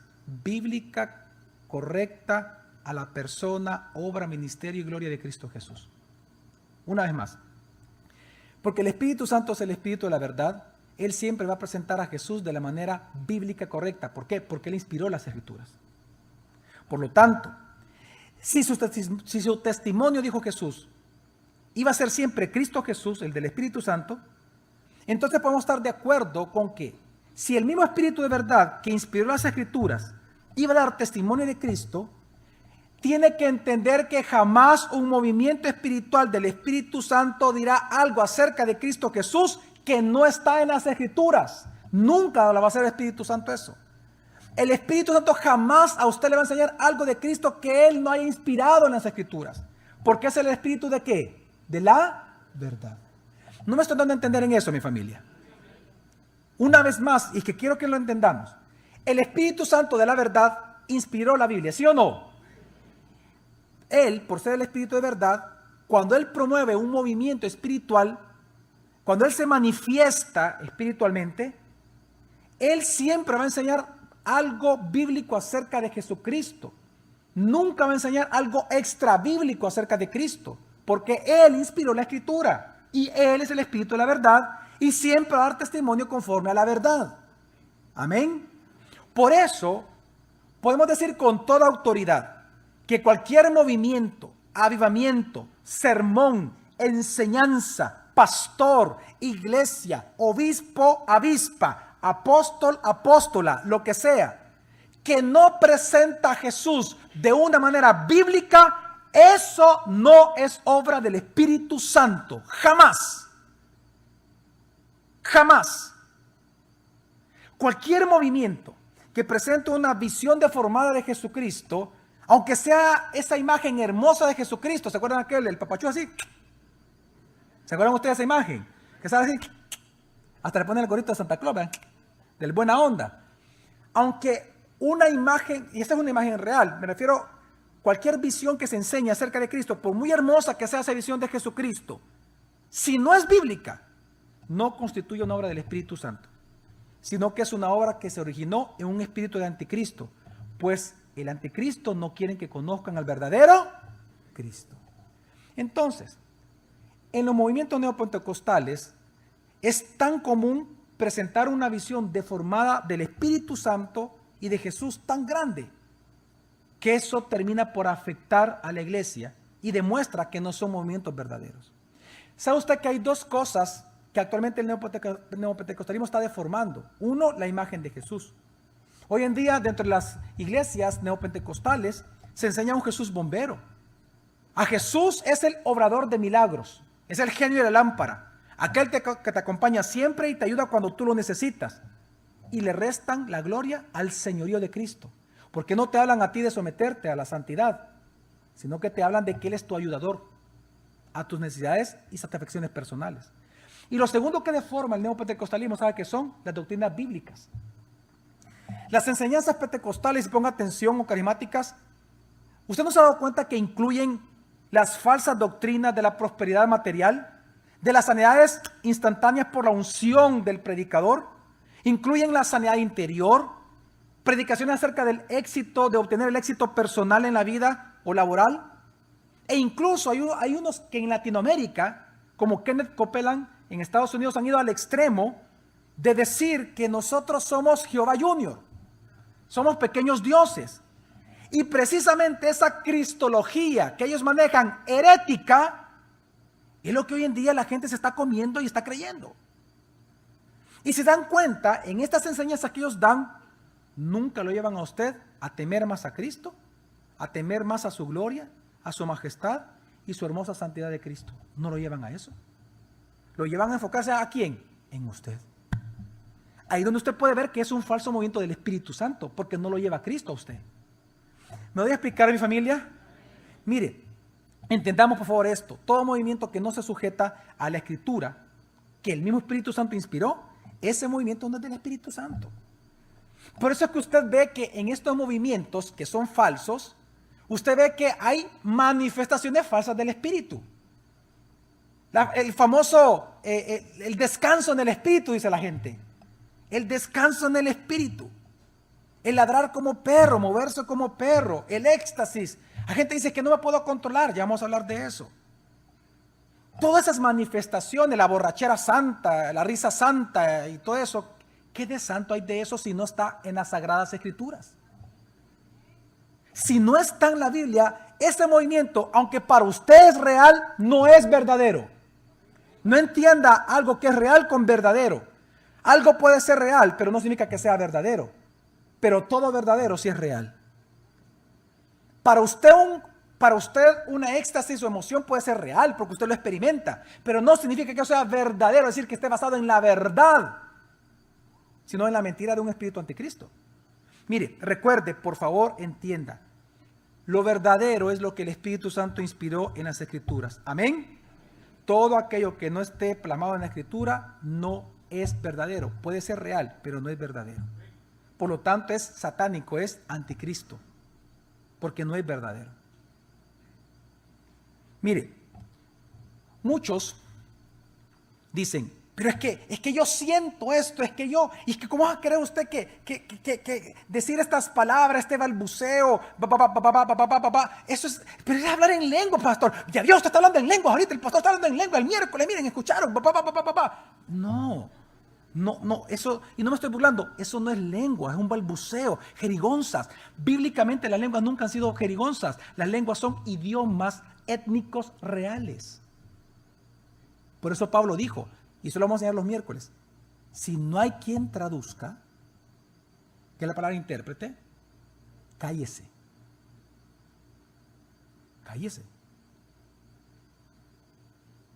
bíblica, correcta, a la persona, obra, ministerio y gloria de Cristo Jesús. Una vez más, porque el Espíritu Santo es el Espíritu de la verdad, él siempre va a presentar a Jesús de la manera bíblica correcta. ¿Por qué? Porque él inspiró las Escrituras. Por lo tanto, si su testimonio, dijo Jesús, iba a ser siempre Cristo Jesús, el del Espíritu Santo, entonces podemos estar de acuerdo con que si el mismo Espíritu de verdad que inspiró las Escrituras iba a dar testimonio de Cristo, tiene que entender que jamás un movimiento espiritual del Espíritu Santo dirá algo acerca de Cristo Jesús que no está en las Escrituras. Nunca lo va a hacer el Espíritu Santo eso. El Espíritu Santo jamás a usted le va a enseñar algo de Cristo que él no haya inspirado en las Escrituras. Porque es el Espíritu ¿de qué? De la verdad. No me estoy dando a entender en eso, mi familia. Una vez más, y que quiero que lo entendamos, el Espíritu Santo de la verdad inspiró la Biblia, ¿sí o no? Él, por ser el Espíritu de verdad, cuando él promueve un movimiento espiritual, cuando él se manifiesta espiritualmente, él siempre va a enseñar algo bíblico acerca de Jesucristo. Nunca va a enseñar algo extra bíblico acerca de Cristo, porque él inspiró la Escritura y él es el Espíritu de la verdad y siempre va a dar testimonio conforme a la verdad. Amén. Por eso podemos decir con toda autoridad que cualquier movimiento, avivamiento, sermón, enseñanza, pastor, iglesia, obispo, avispa, apóstol, apóstola, lo que sea, que no presenta a Jesús de una manera bíblica, eso no es obra del Espíritu Santo. Jamás. Jamás. Cualquier movimiento que presente una visión deformada de Jesucristo, aunque sea esa imagen hermosa de Jesucristo, ¿se acuerdan aquel, el papachú así? ¿Se acuerdan ustedes de esa imagen? Que sale así, hasta le ponen el gorrito de Santa Claus, ¿verdad? Del buena onda. Aunque una imagen, y esta es una imagen real, me refiero a cualquier visión que se enseñe acerca de Cristo, por muy hermosa que sea esa visión de Jesucristo, si no es bíblica, no constituye una obra del Espíritu Santo, sino que es una obra que se originó en un espíritu de anticristo, pues el anticristo no quieren que conozcan al verdadero Cristo. Entonces, en los movimientos neopentecostales es tan común presentar una visión deformada del Espíritu Santo y de Jesús tan grande que eso termina por afectar a la iglesia y demuestra que no son movimientos verdaderos. ¿Sabe usted que hay dos cosas que actualmente el neopentecostalismo está deformando? Uno, la imagen de Jesús. Hoy en día, dentro de las iglesias neopentecostales, se enseña a un Jesús bombero. A Jesús es el obrador de milagros, es el genio de la lámpara, aquel que te acompaña siempre y te ayuda cuando tú lo necesitas. Y le restan la gloria al señorío de Cristo, porque no te hablan a ti de someterte a la santidad, sino que te hablan de que Él es tu ayudador a tus necesidades y satisfacciones personales. Y lo segundo que deforma el neopentecostalismo, ¿sabe qué son? Las doctrinas bíblicas. Las enseñanzas pentecostales, y ponga atención, o carismáticas, ¿usted no se ha dado cuenta que incluyen las falsas doctrinas de la prosperidad material, de las sanidades instantáneas por la unción del predicador? Incluyen la sanidad interior, predicaciones acerca del éxito, de obtener el éxito personal en la vida o laboral. E incluso hay unos que en Latinoamérica, como Kenneth Copeland en Estados Unidos, han ido al extremo de decir que nosotros somos Jehová Junior, somos pequeños dioses. Y precisamente esa cristología que ellos manejan, herética, es lo que hoy en día la gente se está comiendo y está creyendo. Y se dan cuenta, en estas enseñanzas que ellos dan, nunca lo llevan a usted a temer más a Cristo, a temer más a su gloria, a su majestad y su hermosa santidad de Cristo. No lo llevan a eso. Lo llevan a enfocarse ¿a quién? En usted. Ahí donde usted puede ver que es un falso movimiento del Espíritu Santo, porque no lo lleva a Cristo a usted. ¿Me voy a explicar a mi familia? Mire, entendamos por favor esto. Todo movimiento que no se sujeta a la Escritura, que el mismo Espíritu Santo inspiró, ese movimiento no es del Espíritu Santo. Por eso es que usted ve que en estos movimientos que son falsos, usted ve que hay manifestaciones falsas del Espíritu. El famoso, el descanso en el Espíritu, dice la gente. El descanso en el Espíritu. El ladrar como perro, moverse como perro, el éxtasis. La gente dice que no me puedo controlar, ya vamos a hablar de eso. Todas esas manifestaciones, la borrachera santa, la risa santa y todo eso, ¿qué de santo hay de eso si no está en las Sagradas Escrituras? Si no está en la Biblia, ese movimiento, aunque para usted es real, no es verdadero. No entienda algo que es real con verdadero. Algo puede ser real, pero no significa que sea verdadero. Pero todo verdadero sí es real. Para usted una éxtasis o emoción puede ser real porque usted lo experimenta, pero no significa que sea verdadero, es decir, que esté basado en la verdad, sino en la mentira de un espíritu anticristo. Mire, recuerde, por favor, entienda. Lo verdadero es lo que el Espíritu Santo inspiró en las Escrituras. Amén. Todo aquello que no esté plasmado en la Escritura no es verdadero. Puede ser real, pero no es verdadero. Por lo tanto, es satánico, es anticristo, porque no es verdadero. Mire, muchos dicen, pero es que yo siento esto, y es que ¿cómo va a creer usted que decir estas palabras, este balbuceo, eso es, pero es hablar en lengua, pastor? Ya Dios está hablando en lengua, ahorita el pastor está hablando en lengua, el miércoles, miren, escucharon, No, eso, y no me estoy burlando, eso no es lengua, es un balbuceo, jerigonzas. Bíblicamente las lenguas nunca han sido jerigonzas, las lenguas son idiomas étnicos reales. Por eso Pablo dijo, y eso lo vamos a enseñar los miércoles, si no hay quien traduzca, que es la palabra intérprete, cállese. Cállese.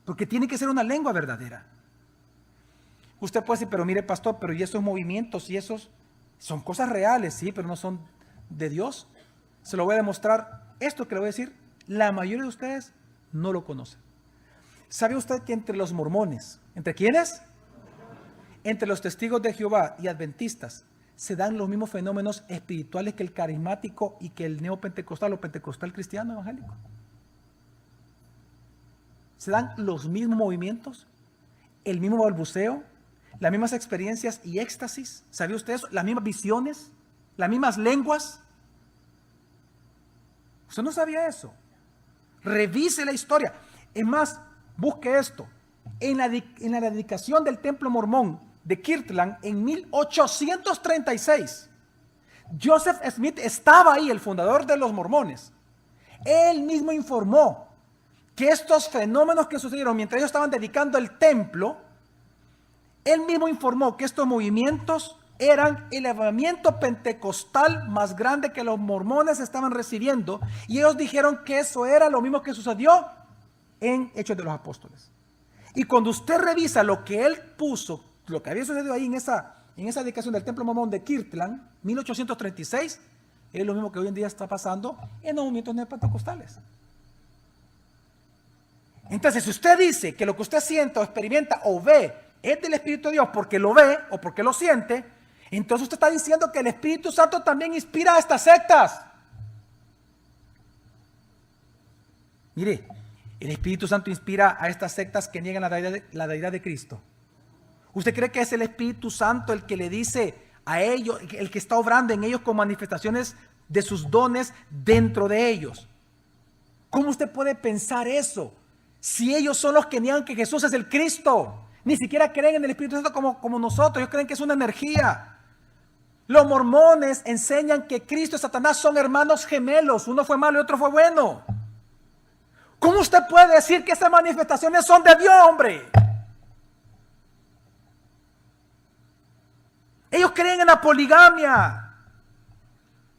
Porque tiene que ser una lengua verdadera. Usted puede decir, pero mire, pastor, pero y esos movimientos y esos son cosas reales, sí, pero no son de Dios. Se lo voy a demostrar. Esto que le voy a decir, la mayoría de ustedes no lo conocen. ¿Sabe usted que entre los mormones, ¿entre quiénes? Entre los testigos de Jehová y adventistas, se dan los mismos fenómenos espirituales que el carismático y que el neopentecostal o pentecostal cristiano evangélico? Se dan los mismos movimientos, el mismo balbuceo, las mismas experiencias y éxtasis. ¿Sabía usted eso? Las mismas visiones, las mismas lenguas. ¿Usted no sabía eso? Revise la historia. Es más, busque esto. En la dedicación del templo mormón de Kirtland en 1836, Joseph Smith estaba ahí, el fundador de los mormones. Él mismo informó que estos fenómenos que sucedieron mientras ellos estaban dedicando el templo, él mismo informó que estos movimientos eran el avivamiento pentecostal más grande que los mormones estaban recibiendo, y ellos dijeron que eso era lo mismo que sucedió en Hechos de los Apóstoles. Y cuando usted revisa lo que él puso, lo que había sucedido ahí en esa dedicación del templo mormón de Kirtland, 1836, es lo mismo que hoy en día está pasando en los movimientos neopentecostales. Entonces, si usted dice que lo que usted siente o experimenta o ve es del Espíritu de Dios porque lo ve o porque lo siente, entonces usted está diciendo que el Espíritu Santo también inspira a estas sectas. Mire, el Espíritu Santo inspira a estas sectas que niegan la deidad de Cristo. ¿Usted cree que es el Espíritu Santo el que le dice a ellos, el que está obrando en ellos con manifestaciones de sus dones dentro de ellos? ¿Cómo usted puede pensar eso? Si ellos son los que niegan que Jesús es el Cristo, ni siquiera creen en el Espíritu Santo como nosotros, ellos creen que es una energía. Los mormones enseñan que Cristo y Satanás son hermanos gemelos, uno fue malo y otro fue bueno. ¿Cómo usted puede decir que esas manifestaciones son de Dios, hombre? Ellos creen en la poligamia,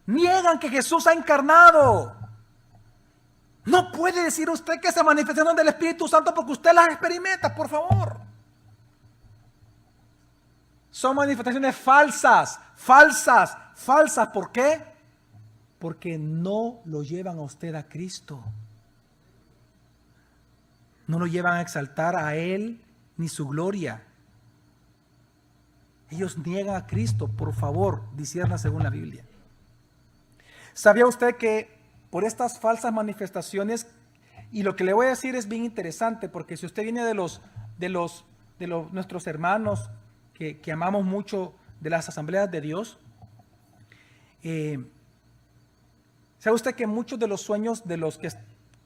niegan que Jesús ha encarnado. No puede decir usted que se manifestaron del Espíritu Santo porque usted las experimenta, por favor. Son manifestaciones falsas. ¿Por qué? Porque no lo llevan a usted a Cristo. No lo llevan a exaltar a Él ni su gloria. Ellos niegan a Cristo, por favor, discierna según la Biblia. ¿Sabía usted que por estas falsas manifestaciones, y lo que le voy a decir es bien interesante, porque si usted viene de nuestros hermanos que amamos mucho de las asambleas de Dios, ¿sabe usted que muchos de los sueños de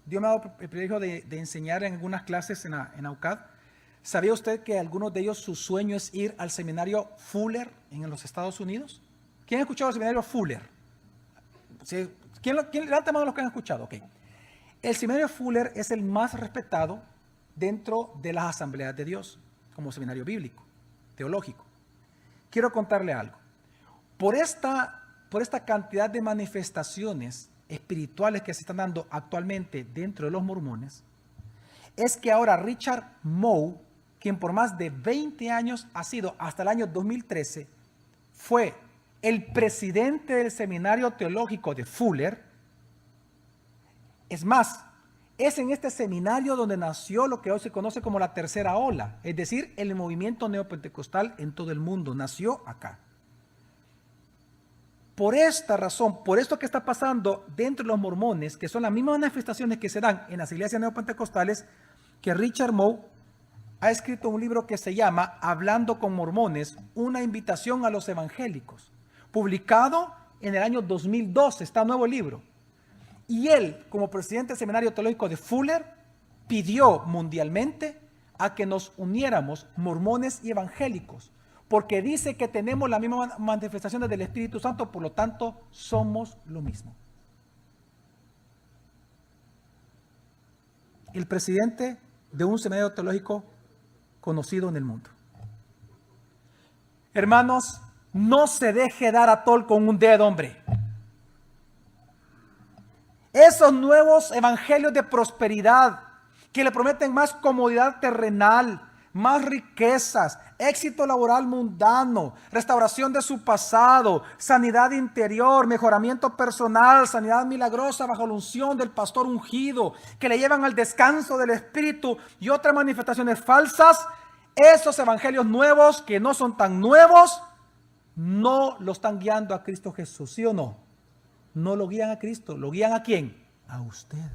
Dios me ha dado el privilegio de enseñar en algunas clases en AUCAD. ¿Sabía usted que algunos de ellos su sueño es ir al seminario Fuller en los Estados Unidos? ¿Quién ha escuchado el seminario Fuller? ¿Sí? ¿Quién levanta mano los que han escuchado? Okay. El seminario Fuller es el más respetado dentro de las asambleas de Dios, como seminario bíblico, teológico. Quiero contarle algo. Por esta cantidad de manifestaciones espirituales que se están dando actualmente dentro de los mormones, es que ahora Richard Moe, quien por más de 20 años ha sido, hasta el año 2013, fue el presidente del seminario teológico de Fuller. Es más, es en este seminario donde nació lo que hoy se conoce como la tercera ola, es decir, el movimiento neopentecostal en todo el mundo, nació acá. Por esta razón, por esto que está pasando dentro de los mormones, que son las mismas manifestaciones que se dan en las iglesias neopentecostales, que Richard Moe ha escrito un libro que se llama Hablando con Mormones, una invitación a los evangélicos, publicado en el año 2012, está nuevo el libro. Y él, como presidente del Seminario Teológico de Fuller, pidió mundialmente a que nos uniéramos mormones y evangélicos, porque dice que tenemos las mismas manifestaciones del Espíritu Santo, por lo tanto, somos lo mismo. El presidente de un seminario teológico conocido en el mundo. Hermanos, no se deje dar atol con un dedo, hombre. Esos nuevos evangelios de prosperidad que le prometen más comodidad terrenal, más riquezas, éxito laboral mundano, restauración de su pasado, sanidad interior, mejoramiento personal, sanidad milagrosa bajo la unción del pastor ungido, que le llevan al descanso del Espíritu y otras manifestaciones falsas. Esos evangelios nuevos que no son tan nuevos, no lo están guiando a Cristo Jesús, ¿sí o no? No lo guían a Cristo, ¿lo guían a quién? A usted.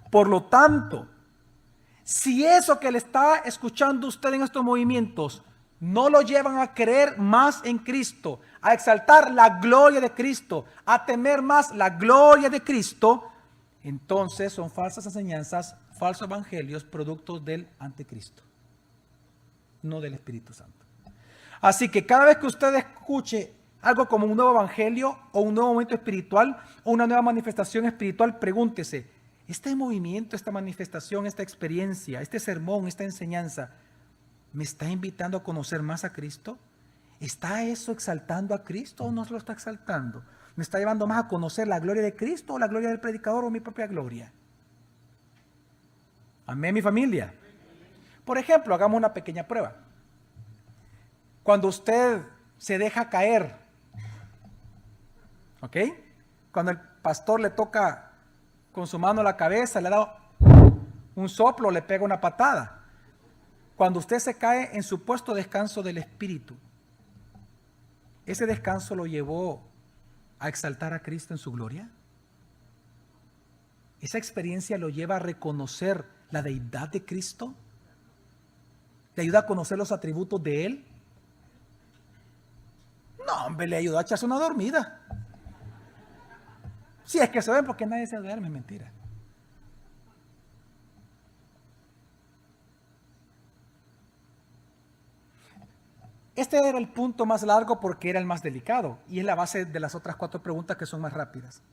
Por lo tanto, si eso que le está escuchando usted en estos movimientos no lo llevan a creer más en Cristo, a exaltar la gloria de Cristo, a temer más la gloria de Cristo, entonces son falsas enseñanzas, falsos evangelios, productos del anticristo, no del Espíritu Santo. Así que cada vez que usted escuche algo como un nuevo evangelio o un nuevo momento espiritual o una nueva manifestación espiritual, pregúntese, ¿este movimiento, esta manifestación, esta experiencia, este sermón, esta enseñanza, me está invitando a conocer más a Cristo? ¿Está eso exaltando a Cristo o no se lo está exaltando? ¿Me está llevando más a conocer la gloria de Cristo o la gloria del predicador o mi propia gloria? Amén, mi familia. Por ejemplo, hagamos una pequeña prueba. Cuando usted se deja caer, ¿ok? Cuando el pastor le toca con su mano la cabeza, le da un soplo, le pega una patada. Cuando usted se cae en su puesto de descanso del Espíritu, ¿ese descanso lo llevó a exaltar a Cristo en su gloria? ¿Esa experiencia lo lleva a reconocer la deidad de Cristo? ¿Le ayuda a conocer los atributos de Él? No, hombre, le ayudó a echarse una dormida. Si es que se ven, porque nadie se duerme, es mentira. Este era el punto más largo porque era el más delicado y es la base de las otras 4 preguntas que son más rápidas.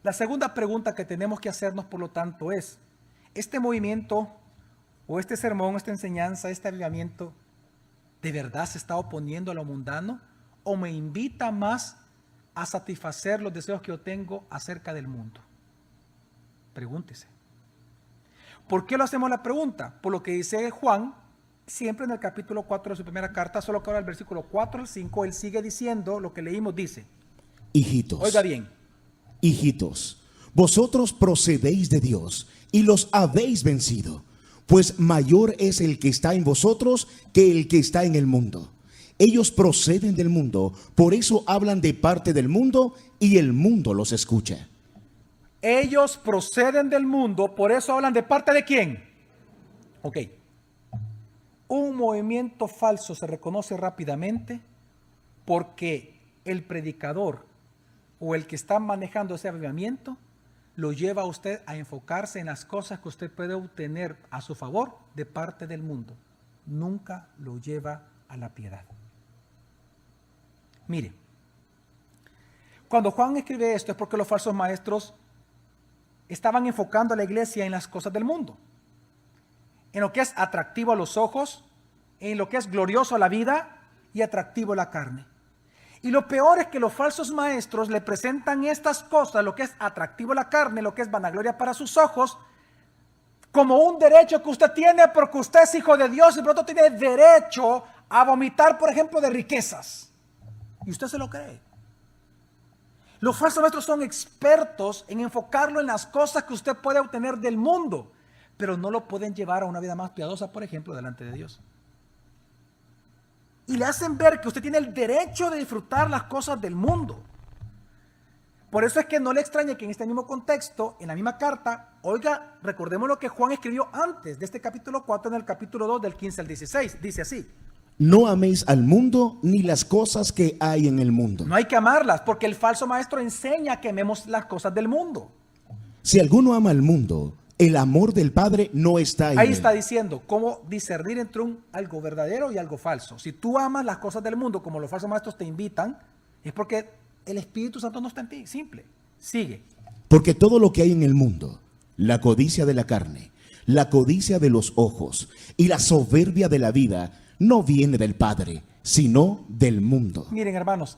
La segunda pregunta que tenemos que hacernos, por lo tanto, es, ¿este movimiento o este sermón, esta enseñanza, este avivamiento, de verdad se está oponiendo a lo mundano o me invita más a satisfacer los deseos que yo tengo acerca del mundo? Pregúntese. ¿Por qué lo hacemos la pregunta? Por lo que dice Juan, siempre en el capítulo 4 de su primera carta, solo que ahora el versículo 4 al 5, él sigue diciendo lo que leímos, dice. Hijitos. Oiga bien. Hijitos, vosotros procedéis de Dios y los habéis vencido, pues mayor es el que está en vosotros que el que está en el mundo. Ellos proceden del mundo, por eso hablan de parte del mundo y el mundo los escucha. Ellos proceden del mundo, por eso hablan de parte de quién. Ok. Un movimiento falso se reconoce rápidamente porque el predicador o el que está manejando ese avivamiento lo lleva a usted a enfocarse en las cosas que usted puede obtener a su favor de parte del mundo. Nunca lo lleva a la piedad. Mire, cuando Juan escribe esto es porque los falsos maestros estaban enfocando a la iglesia en las cosas del mundo, en lo que es atractivo a los ojos, en lo que es glorioso a la vida y atractivo a la carne. Y lo peor es que los falsos maestros le presentan estas cosas, lo que es atractivo a la carne, lo que es vanagloria para sus ojos, como un derecho que usted tiene porque usted es hijo de Dios y por lo tanto tiene derecho a vomitar, por ejemplo, de riquezas. Y usted se lo cree. Los falsos maestros son expertos en enfocarlo en las cosas que usted puede obtener del mundo, pero no lo pueden llevar a una vida más piadosa, por ejemplo, delante de Dios. Y le hacen ver que usted tiene el derecho de disfrutar las cosas del mundo. Por eso es que no le extrañe que en este mismo contexto, en la misma carta, oiga, recordemos lo que Juan escribió antes de este capítulo 4, en el capítulo 2, del 15 al 16. Dice así: No améis al mundo ni las cosas que hay en el mundo. no hay que amarlas, porque el falso maestro enseña que amemos las cosas del mundo. Si alguno ama al mundo, el amor del Padre no está en Ahí él. está diciendo cómo discernir entre algo verdadero y algo falso. Si tú amas las cosas del mundo como los falsos maestros te invitan, es porque el Espíritu Santo no está en ti. Simple. Sigue. Porque todo lo que hay en el mundo, la codicia de la carne, la codicia de los ojos y la soberbia de la vida, no viene del Padre, sino del mundo. Miren, hermanos,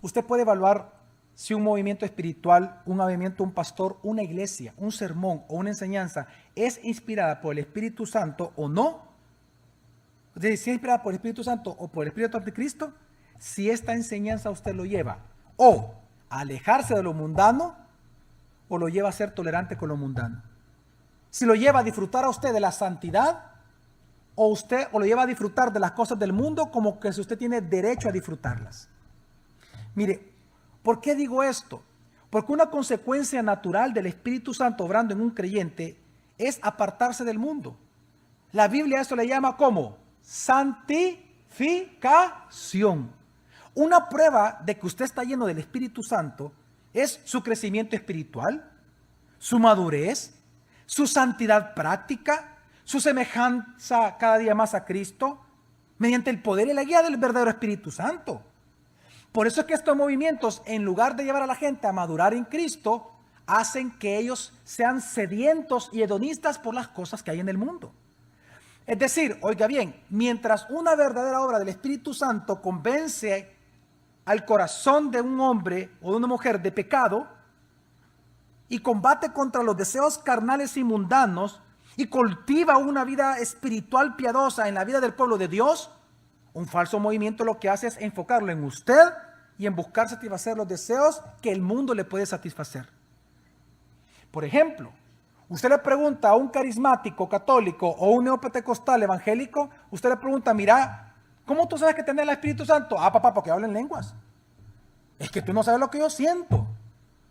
usted puede evaluar si un movimiento espiritual, un avivamiento, un pastor, una iglesia, un sermón o una enseñanza es inspirada por el Espíritu Santo o no. Es decir, si es inspirada por el Espíritu Santo o por el Espíritu Anticristo, si esta enseñanza usted lo lleva o a alejarse de lo mundano o lo lleva a ser tolerante con lo mundano. Si lo lleva a disfrutar a usted de la santidad o lo lleva a disfrutar de las cosas del mundo como que si usted tiene derecho a disfrutarlas. Mire, ¿por qué digo esto? Porque una consecuencia natural del Espíritu Santo obrando en un creyente es apartarse del mundo. La Biblia a eso le llama como santificación. Una prueba de que usted está lleno del Espíritu Santo es su crecimiento espiritual, su madurez, su santidad práctica, su semejanza cada día más a Cristo, mediante el poder y la guía del verdadero Espíritu Santo. Por eso es que estos movimientos, en lugar de llevar a la gente a madurar en Cristo, hacen que ellos sean sedientos y hedonistas por las cosas que hay en el mundo. Es decir, oiga bien, mientras una verdadera obra del Espíritu Santo convence al corazón de un hombre o de una mujer de pecado y combate contra los deseos carnales y mundanos y cultiva una vida espiritual piadosa en la vida del pueblo de Dios, un falso movimiento lo que hace es enfocarlo en usted y en buscar satisfacer los deseos que el mundo le puede satisfacer. Por ejemplo, usted le pregunta a un carismático católico o un neopentecostal evangélico, usted le pregunta, mira, ¿cómo tú sabes que tenés el Espíritu Santo? Ah, papá, porque hablo en lenguas. Es que tú no sabes lo que yo siento.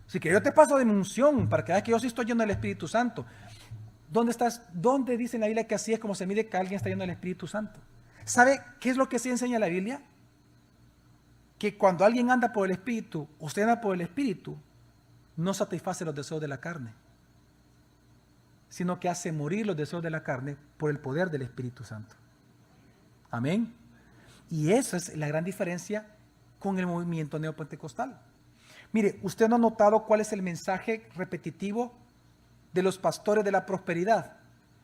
Así que yo te paso de mi unción para que veas que yo sí estoy lleno del Espíritu Santo. ¿Dónde estás? ¿Dónde dice en la Biblia que así es como se mide que alguien está lleno del Espíritu Santo? ¿Sabe qué es lo que sí enseña la Biblia? Que cuando alguien anda por el Espíritu, usted anda por el Espíritu, no satisface los deseos de la carne, sino que hace morir los deseos de la carne por el poder del Espíritu Santo. Amén. Y esa es la gran diferencia con el movimiento neopentecostal. Mire, ¿usted no ha notado cuál es el mensaje repetitivo de los pastores de la prosperidad,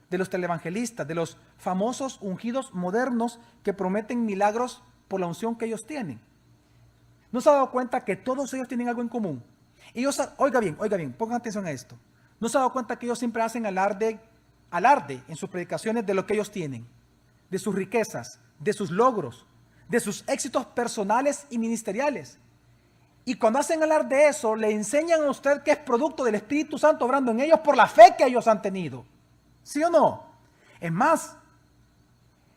de los televangelistas, de los famosos ungidos modernos que prometen milagros por la unción que ellos tienen? ¿No se ha dado cuenta que todos ellos tienen algo en común? Ellos, oiga bien, pongan atención a esto. ¿No se ha dado cuenta que ellos siempre hacen alarde en sus predicaciones de lo que ellos tienen, de sus riquezas, de sus logros, de sus éxitos personales y ministeriales? Y cuando hacen alarde de eso, le enseñan a usted que es producto del Espíritu Santo obrando en ellos por la fe que ellos han tenido. ¿Sí o no? Es más,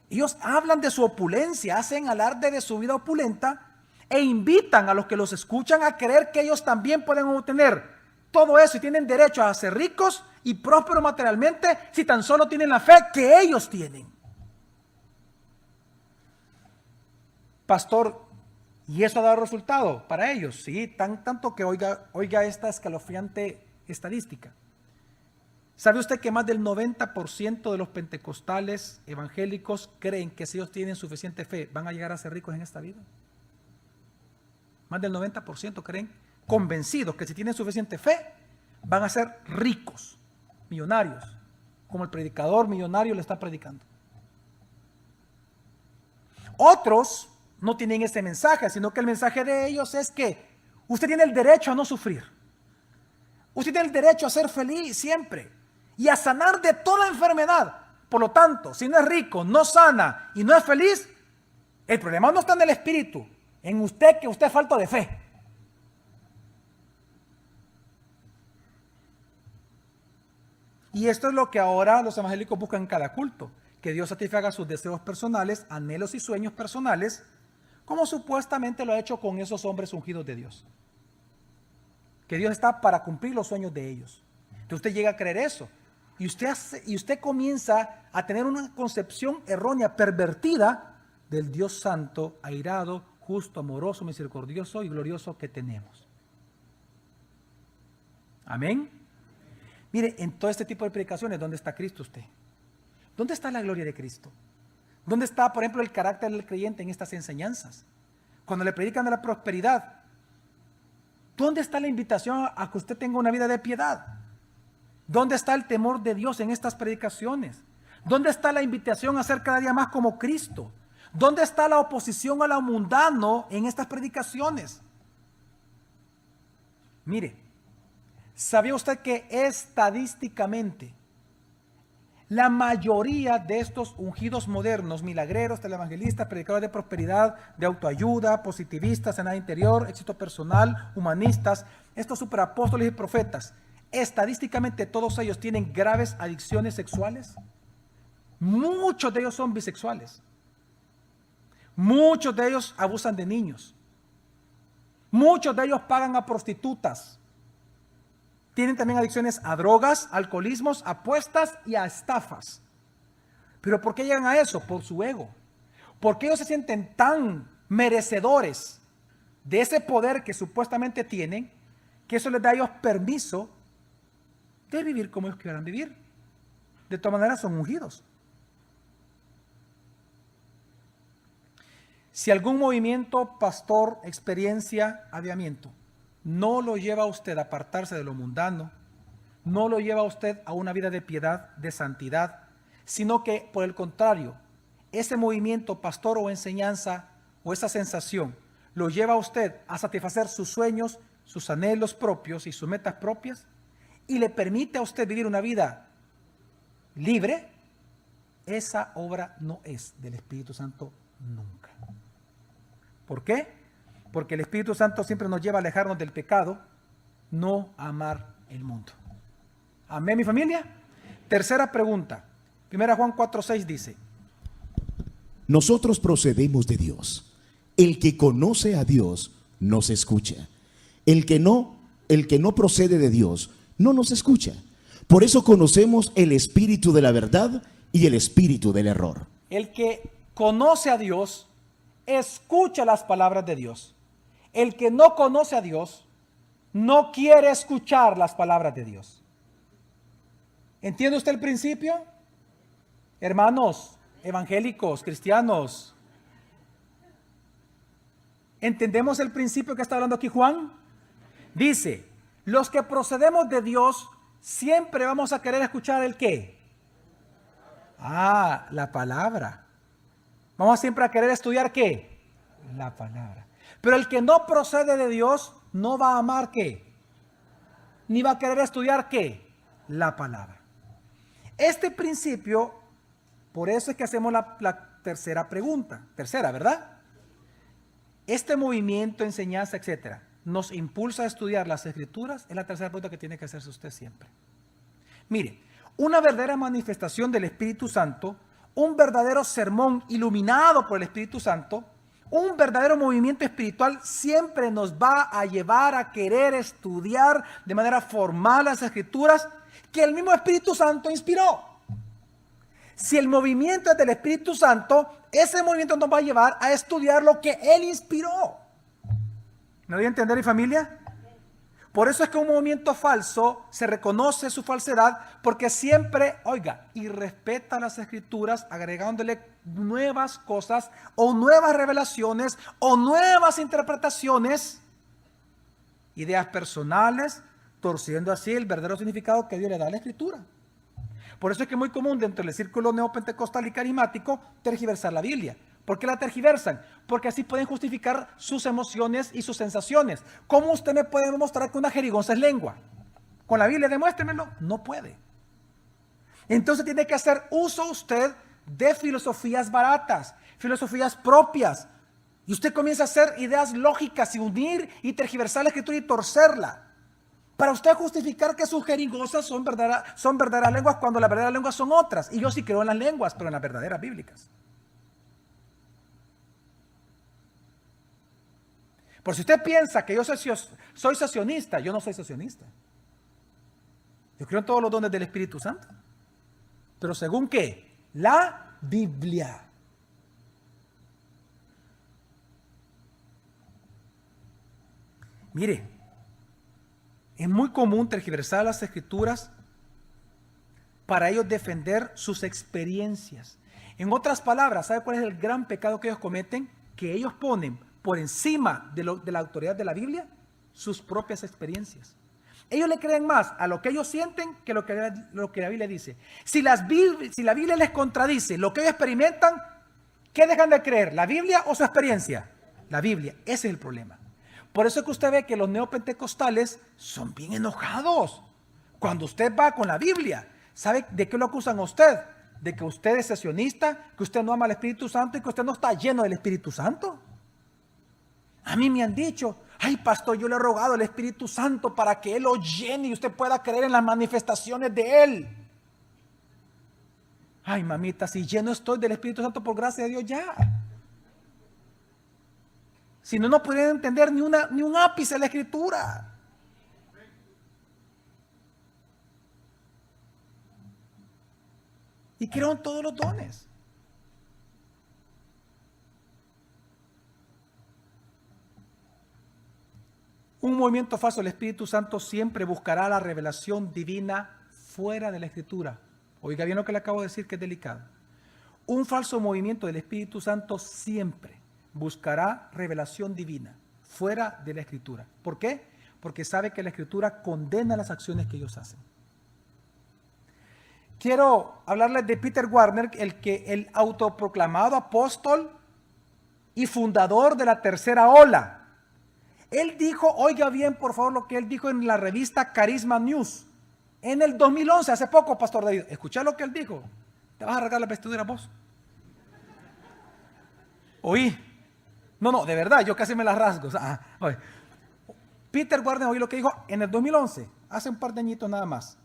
ellos hablan de su opulencia, hacen alarde de su vida opulenta e invitan a los que los escuchan a creer que ellos también pueden obtener todo eso y tienen derecho a ser ricos y prósperos materialmente si tan solo tienen la fe que ellos tienen. Pastor, ¿y eso ha dado resultado para ellos? Sí, tanto que oiga esta escalofriante estadística. ¿Sabe usted que más del 90% de los pentecostales evangélicos creen que si ellos tienen suficiente fe van a llegar a ser ricos en esta vida? Más del 90% creen, convencidos que si tienen suficiente fe van a ser ricos, millonarios, como el predicador millonario le está predicando. Otros no tienen ese mensaje, sino que el mensaje de ellos es que usted tiene el derecho a no sufrir. Usted tiene el derecho a ser feliz siempre y a sanar de toda enfermedad. Por lo tanto, si no es rico, no sana y no es feliz, el problema no está en el espíritu, en usted, que usted es falta de fe. Y esto es lo que ahora los evangélicos buscan en cada culto, que Dios satisfaga sus deseos personales, anhelos y sueños personales, como supuestamente lo ha hecho con esos hombres ungidos de Dios. Que Dios está para cumplir los sueños de ellos. Entonces usted llega a creer eso. Y usted comienza a tener una concepción errónea, pervertida del Dios santo, airado, justo, amoroso, misericordioso y glorioso que tenemos. Amén. Mire, en todo este tipo de predicaciones, ¿dónde está Cristo usted? ¿Dónde está la gloria de Cristo? ¿Dónde está, por ejemplo, el carácter del creyente en estas enseñanzas? Cuando le predican de la prosperidad, ¿dónde está la invitación a que usted tenga una vida de piedad? ¿Dónde está el temor de Dios en estas predicaciones? ¿Dónde está la invitación a ser cada día más como Cristo? ¿Dónde está la oposición a lo mundano en estas predicaciones? Mire, ¿sabía usted que estadísticamente la mayoría de estos ungidos modernos, milagreros, televangelistas, predicadores de prosperidad, de autoayuda, positivistas, sanidad interior, éxito personal, humanistas, estos superapóstoles y profetas, estadísticamente todos ellos tienen graves adicciones sexuales? Muchos de ellos son bisexuales. Muchos de ellos abusan de niños. Muchos de ellos pagan a prostitutas. Tienen también adicciones a drogas, alcoholismos, apuestas y a estafas. ¿Pero por qué llegan a eso? Por su ego. Porque ellos se sienten tan merecedores de ese poder que supuestamente tienen, que eso les da a ellos permiso de vivir como ellos quieran vivir. De todas maneras son ungidos. Si algún movimiento, pastor, experiencia, aviamiento, no lo lleva a usted a apartarse de lo mundano, no lo lleva a usted a una vida de piedad, de santidad, sino que, por el contrario, ese movimiento, pastor o enseñanza, o esa sensación, lo lleva a usted a satisfacer sus sueños, sus anhelos propios y sus metas propias, y le permite a usted vivir una vida libre, esa obra no es del Espíritu Santo nunca. ¿Por qué? Porque el Espíritu Santo siempre nos lleva a alejarnos del pecado, no a amar el mundo. Amén, mi familia. Tercera pregunta. 1 Juan 4:6 dice: nosotros procedemos de Dios. El que conoce a Dios nos escucha. El que no procede de Dios no nos escucha. Por eso conocemos el espíritu de la verdad y el espíritu del error. El que conoce a Dios escucha las palabras de Dios. El que no conoce a Dios no quiere escuchar las palabras de Dios. ¿Entiende usted el principio? Hermanos, evangélicos, cristianos, ¿entendemos el principio que está hablando aquí Juan? Dice, los que procedemos de Dios siempre vamos a querer escuchar el ¿qué? La palabra. Vamos siempre a querer estudiar ¿qué? La palabra. Pero el que no procede de Dios no va a amar ¿qué? Ni va a querer estudiar ¿qué? La palabra. Este principio, por eso es que hacemos la tercera pregunta. Tercera, ¿verdad? Este movimiento, enseñanza, etcétera, nos impulsa a estudiar las Escrituras. Es la tercera pregunta que tiene que hacerse usted siempre. Mire, una verdadera manifestación del Espíritu Santo, un verdadero sermón iluminado por el Espíritu Santo, un verdadero movimiento espiritual siempre nos va a llevar a querer estudiar de manera formal las Escrituras que el mismo Espíritu Santo inspiró. Si el movimiento es del Espíritu Santo, ese movimiento nos va a llevar a estudiar lo que Él inspiró. ¿Me doy a entender, mi familia? Por eso es que un movimiento falso se reconoce su falsedad porque siempre, oiga, y respeta las escrituras agregándole nuevas cosas o nuevas revelaciones o nuevas interpretaciones, ideas personales, torciendo así el verdadero significado que Dios le da a la escritura. Por eso es que es muy común dentro del círculo neopentecostal y carismático tergiversar la Biblia. ¿Por qué la tergiversan? Porque así pueden justificar sus emociones y sus sensaciones. ¿Cómo usted me puede demostrar que una jerigonza es lengua? Con la Biblia demuéstremelo. No puede. Entonces tiene que hacer uso usted de filosofías baratas, filosofías propias. Y usted comienza a hacer ideas lógicas y unir y tergiversar la escritura y torcerla. Para usted justificar que sus jeringosas son verdaderas lenguas cuando las verdaderas lenguas son otras. Y yo sí creo en las lenguas, pero en las verdaderas bíblicas. Por si usted piensa que yo soy sacionista, yo no soy sacionista. Yo creo en todos los dones del Espíritu Santo. Pero ¿según qué? La Biblia. Mire, es muy común tergiversar las escrituras para ellos defender sus experiencias. En otras palabras, ¿sabe cuál es el gran pecado que ellos cometen? Que ellos ponen por encima de la autoridad de la Biblia sus propias experiencias. Ellos le creen más a lo que ellos sienten que lo que la Biblia dice. Si la Biblia les contradice lo que ellos experimentan, ¿qué dejan de creer? ¿La Biblia o su experiencia? La Biblia. Ese es el problema. Por eso es que usted ve que los neopentecostales son bien enojados. Cuando usted va con la Biblia, ¿sabe de qué lo acusan a usted? De que usted es sesionista, que usted no ama al Espíritu Santo y que usted no está lleno del Espíritu Santo. A mí me han dicho, ay pastor, yo le he rogado al Espíritu Santo para que Él lo llene y usted pueda creer en las manifestaciones de Él. Ay mamita, si lleno estoy del Espíritu Santo por gracia de Dios ya. Si no, no podrían entender ni un ápice de la Escritura. Y creo en todos los dones. Un movimiento falso del Espíritu Santo siempre buscará la revelación divina fuera de la Escritura. Oiga bien lo que le acabo de decir, que es delicado. Un falso movimiento del Espíritu Santo siempre buscará revelación divina fuera de la Escritura. ¿Por qué? Porque sabe que la Escritura condena las acciones que ellos hacen. Quiero hablarles de Peter Warner, el autoproclamado apóstol y fundador de la tercera ola. Él dijo, oiga bien por favor lo que él dijo en la revista Carisma News en el 2011, hace poco, Pastor David. Escucha lo que él dijo. ¿Te vas a arrancar la vestidura vos? Oí. No, de verdad, yo casi me las rasgo. Peter Warner, oí lo que dijo en el 2011, hace un par de añitos nada más.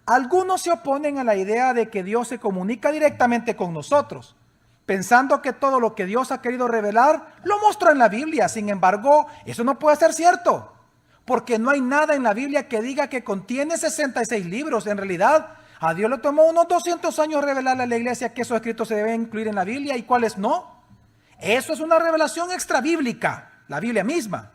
Algunos se oponen a la idea de que Dios se comunica directamente con nosotros, pensando que todo lo que Dios ha querido revelar lo mostró en la Biblia. Sin embargo, eso no puede ser cierto, porque no hay nada en la Biblia que diga que contiene 66 libros. En realidad, a Dios le tomó unos 200 años revelarle a la iglesia que esos escritos se deben incluir en la Biblia y cuáles no. Eso es una revelación extrabíblica, la Biblia misma.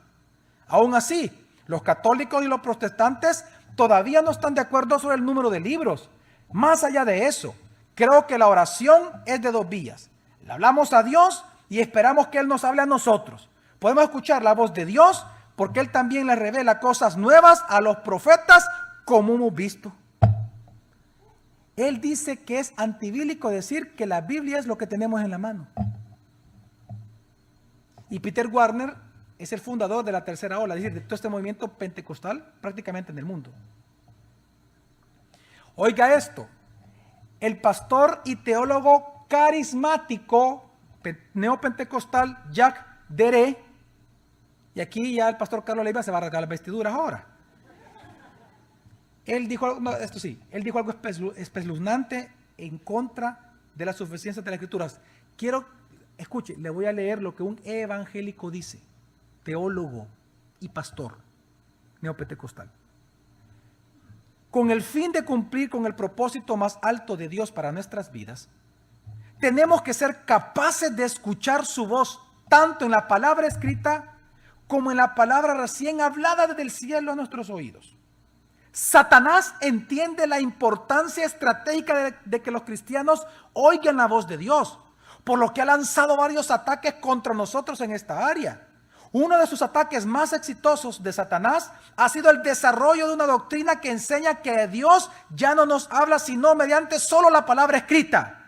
Aún así, los católicos y los protestantes todavía no están de acuerdo sobre el número de libros. Más allá de eso, creo que la oración es de dos vías. Le hablamos a Dios y esperamos que Él nos hable a nosotros. Podemos escuchar la voz de Dios porque Él también le revela cosas nuevas a los profetas, como hemos visto. Él dice que es antibíblico decir que la Biblia es lo que tenemos en la mano. Y Peter Warner es el fundador de la tercera ola, es decir, de todo este movimiento pentecostal prácticamente en el mundo. Oiga esto, el pastor y teólogo carismático neopentecostal Jacques Deré, y aquí ya el pastor Carlos Leiva se va a rasgar las vestiduras ahora. Él dijo, él dijo algo espeluznante en contra de la suficiencia de las Escrituras. Escuche, le voy a leer lo que un evangélico dice, teólogo y pastor neopentecostal. Con el fin de cumplir con el propósito más alto de Dios para nuestras vidas, tenemos que ser capaces de escuchar su voz, tanto en la palabra escrita como en la palabra recién hablada desde el cielo a nuestros oídos. Satanás entiende la importancia estratégica de que los cristianos oigan la voz de Dios, por lo que ha lanzado varios ataques contra nosotros en esta área. Uno de sus ataques más exitosos de Satanás ha sido el desarrollo de una doctrina que enseña que Dios ya no nos habla sino mediante solo la palabra escrita.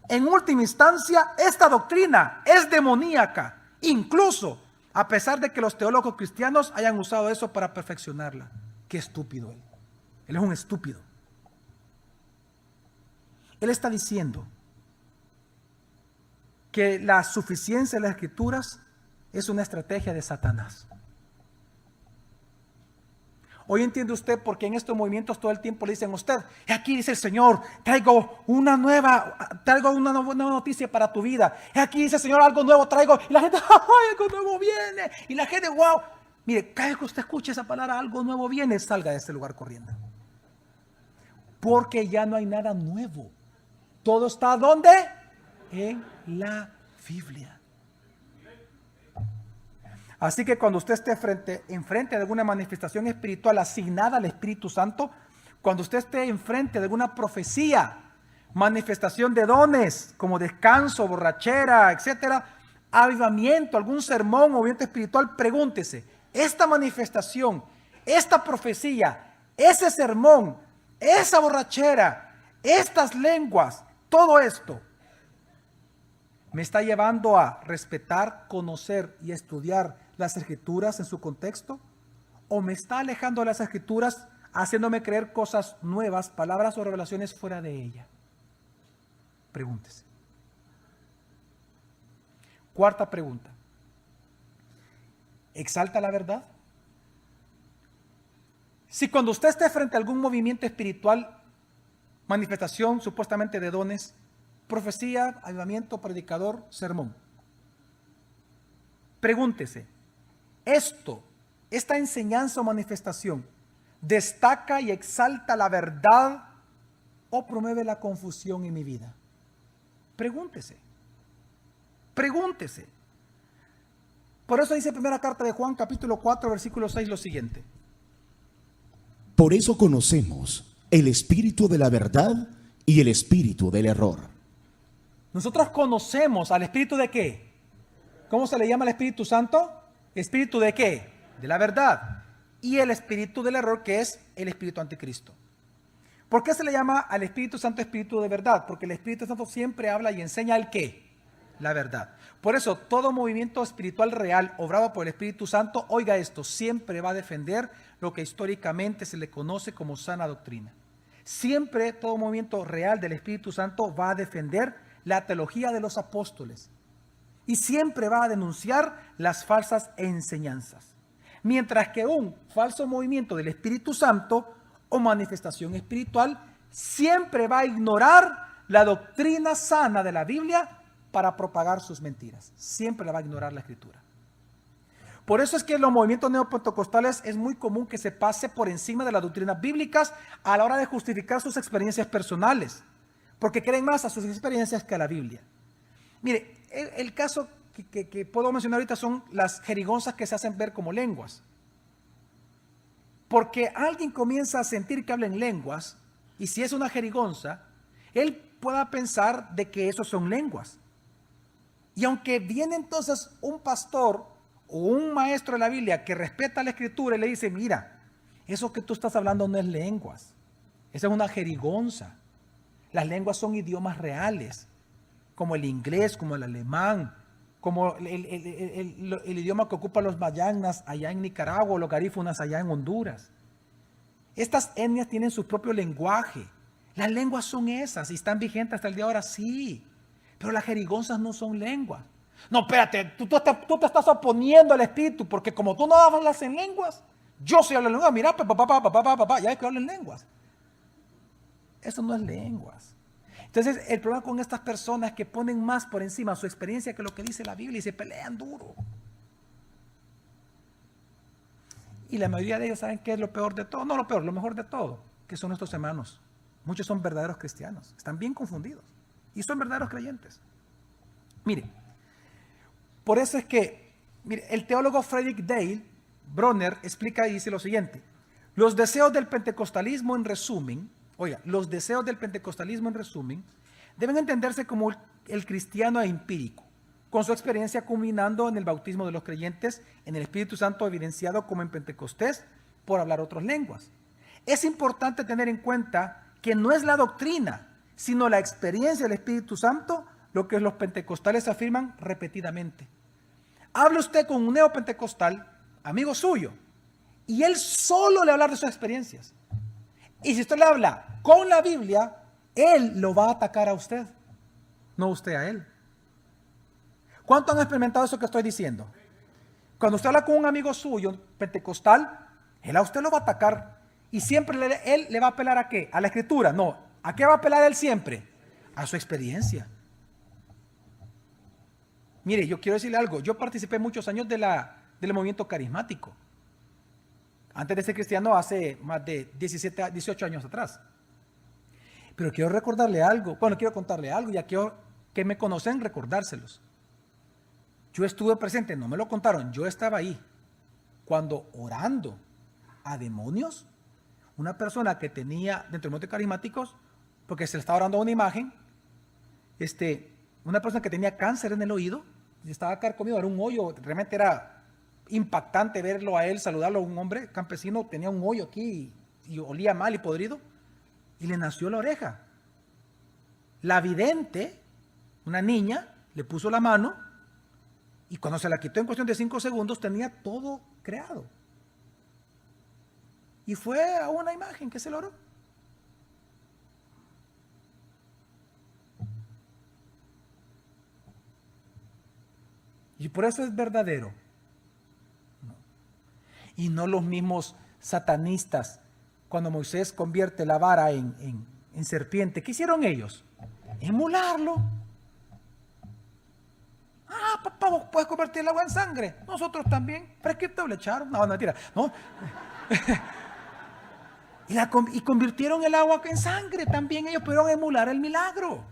En última instancia, esta doctrina es demoníaca, incluso a pesar de que los teólogos cristianos hayan usado eso para perfeccionarla. Qué estúpido él. Él es un estúpido. Él está diciendo que la suficiencia de las Escrituras es una estrategia de Satanás. Hoy entiende usted por qué en estos movimientos todo el tiempo le dicen a usted: aquí dice el Señor, traigo una nueva noticia para tu vida. Aquí dice el Señor, algo nuevo traigo. Y la gente, ¡ay, algo nuevo viene! Y la gente, ¡wow! Mire, cada vez que usted escuche esa palabra, algo nuevo viene, salga de este lugar corriendo. Porque ya no hay nada nuevo. Todo está ¿dónde? En la Biblia. Así que cuando usted esté enfrente de alguna manifestación espiritual asignada al Espíritu Santo, cuando usted esté enfrente de alguna profecía, manifestación de dones como descanso, borrachera, etcétera, avivamiento, algún sermón, movimiento espiritual, pregúntese: esta manifestación, esta profecía, ese sermón, esa borrachera, estas lenguas, todo esto, ¿me está llevando a respetar, conocer y estudiar las Escrituras en su contexto? ¿O me está alejando de las Escrituras, haciéndome creer cosas nuevas, palabras o revelaciones fuera de ella? Pregúntese. Cuarta pregunta: ¿exalta la verdad? Si cuando usted esté frente a algún movimiento espiritual, manifestación supuestamente de dones, profecía, avivamiento, predicador, sermón, pregúntese: esta enseñanza o manifestación, ¿destaca y exalta la verdad o promueve la confusión en mi vida? Pregúntese. Pregúntese. Por eso dice primera carta de Juan, capítulo 4, versículo 6, lo siguiente: Por eso conocemos el espíritu de la verdad y el espíritu del error. Nosotros conocemos al espíritu ¿de qué? ¿Cómo se le llama al Espíritu Santo? ¿Espíritu de qué? De la verdad. Y el espíritu del error, que es el espíritu anticristo. ¿Por qué se le llama al Espíritu Santo espíritu de verdad? Porque el Espíritu Santo siempre habla y enseña el qué. La verdad. Por eso todo movimiento espiritual real obrado por el Espíritu Santo, oiga esto, siempre va a defender lo que históricamente se le conoce como sana doctrina. Siempre todo movimiento real del Espíritu Santo va a defender la teología de los apóstoles. Y siempre va a denunciar las falsas enseñanzas. Mientras que un falso movimiento del Espíritu Santo o manifestación espiritual siempre va a ignorar la doctrina sana de la Biblia para propagar sus mentiras. Siempre la va a ignorar la Escritura. Por eso es que en los movimientos neopentecostales es muy común que se pase por encima de las doctrinas bíblicas a la hora de justificar sus experiencias personales, porque creen más a sus experiencias que a la Biblia. Mire, el caso que puedo mencionar ahorita son las jerigonzas que se hacen ver como lenguas. Porque alguien comienza a sentir que habla en lenguas, y si es una jerigonza, él pueda pensar de que eso son lenguas. Y aunque viene entonces un pastor o un maestro de la Biblia que respeta la Escritura y le dice: mira, eso que tú estás hablando no es lenguas, esa es una jerigonza. Las lenguas son idiomas reales, como el inglés, como el alemán, como el idioma que ocupan los mayagnas allá en Nicaragua, o los garífunas allá en Honduras. Estas etnias tienen su propio lenguaje. Las lenguas son esas y están vigentes hasta el día de ahora, sí. Pero las jerigonzas no son lenguas. No, espérate, tú te estás oponiendo al Espíritu, porque como tú no hablas en lenguas, yo soy hablo en lenguas. Mira, ya es que hablo en lenguas. Eso no es lenguas. Entonces, el problema con estas personas es que ponen más por encima su experiencia que lo que dice la Biblia y se pelean duro. Y la mayoría de ellos saben qué es lo peor de todo. No lo peor, lo mejor de todo, que son nuestros hermanos. Muchos son verdaderos cristianos, están bien confundidos y son verdaderos creyentes. Mire, por eso es que Mire, el teólogo Frederick Dale Bronner explica y dice lo siguiente: los deseos del pentecostalismo en resumen, los deseos del pentecostalismo en resumen, deben entenderse como el cristiano empírico, con su experiencia culminando en el bautismo de los creyentes en el Espíritu Santo, evidenciado como en Pentecostés por hablar otras lenguas. Es importante tener en cuenta que no es la doctrina, sino la experiencia del Espíritu Santo lo que los pentecostales afirman repetidamente. Hable usted con un neopentecostal, amigo suyo, y él solo le va a hablar de sus experiencias. Y si usted le habla con la Biblia, él lo va a atacar a usted, no usted a él. ¿Cuánto han experimentado eso que estoy diciendo? Cuando usted habla con un amigo suyo pentecostal, él a usted lo va a atacar. Y siempre él le va a apelar ¿a qué? A la Escritura. No, ¿a qué va a apelar él siempre? A su experiencia. Mire, yo quiero decirle algo. Yo participé muchos años del movimiento carismático. Antes de ser cristiano, hace más de 18 años atrás. Pero quiero recordarle algo. Bueno, quiero contarle algo. Ya quiero que me conocen recordárselos. Yo estuve presente, no me lo contaron. Yo estaba ahí cuando orando a demonios, una persona que tenía dentro del movimiento carismáticos, porque se le estaba orando a una imagen, una persona que tenía cáncer en el oído, y estaba carcomido, era un hoyo, realmente era impactante verlo a él, saludarlo a un hombre campesino, tenía un hoyo aquí y olía mal y podrido, y le nació la oreja. La vidente, una niña, le puso la mano, y cuando se la quitó en cuestión de 5 segundos, tenía todo creado. Y fue a una imagen que se lo oró. Y por eso es verdadero. Y no los mismos satanistas, cuando Moisés convierte la vara en serpiente. ¿Qué hicieron ellos? Emularlo. Ah, papá, vos puedes convertir el agua en sangre. Nosotros también. Prescripto le echaron. No, mentira. No. Y convirtieron el agua en sangre. También ellos pudieron emular el milagro.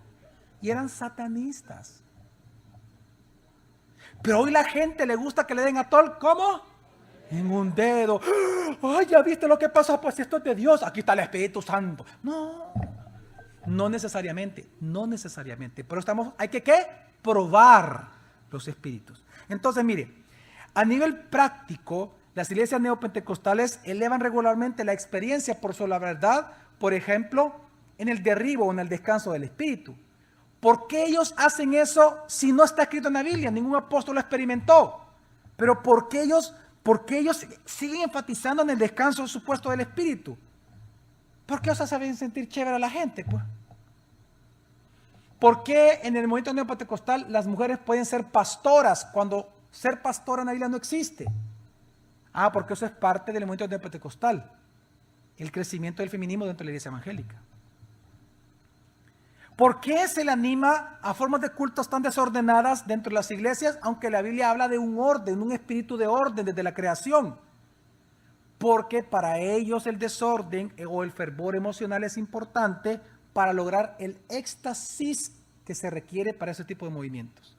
Y eran satanistas. Pero hoy la gente le gusta que le den a todo, ¿cómo? En un dedo. Ay, ¿ya viste lo que pasó? Pues esto es de Dios. Aquí está el Espíritu Santo. No necesariamente. Pero hay que ¿qué? Probar los espíritus. Entonces, mire, a nivel práctico, las iglesias neopentecostales elevan regularmente la experiencia por sobre la verdad, por ejemplo, en el derribo o en el descanso del espíritu. ¿Por qué ellos hacen eso si no está escrito en la Biblia? Ningún apóstol lo experimentó. Pero ¿por qué ellos siguen enfatizando en el descanso supuesto del espíritu? Porque ellos saben sentir chévere a la gente, pues. ¿Por qué en el movimiento neopentecostal las mujeres pueden ser pastoras cuando ser pastora en la Biblia no existe? Porque eso es parte del movimiento neopentecostal, el crecimiento del feminismo dentro de la iglesia evangélica. ¿Por qué se le anima a formas de cultos tan desordenadas dentro de las iglesias, aunque la Biblia habla de un orden, un espíritu de orden desde la creación? Porque para ellos el desorden o el fervor emocional es importante para lograr el éxtasis que se requiere para ese tipo de movimientos.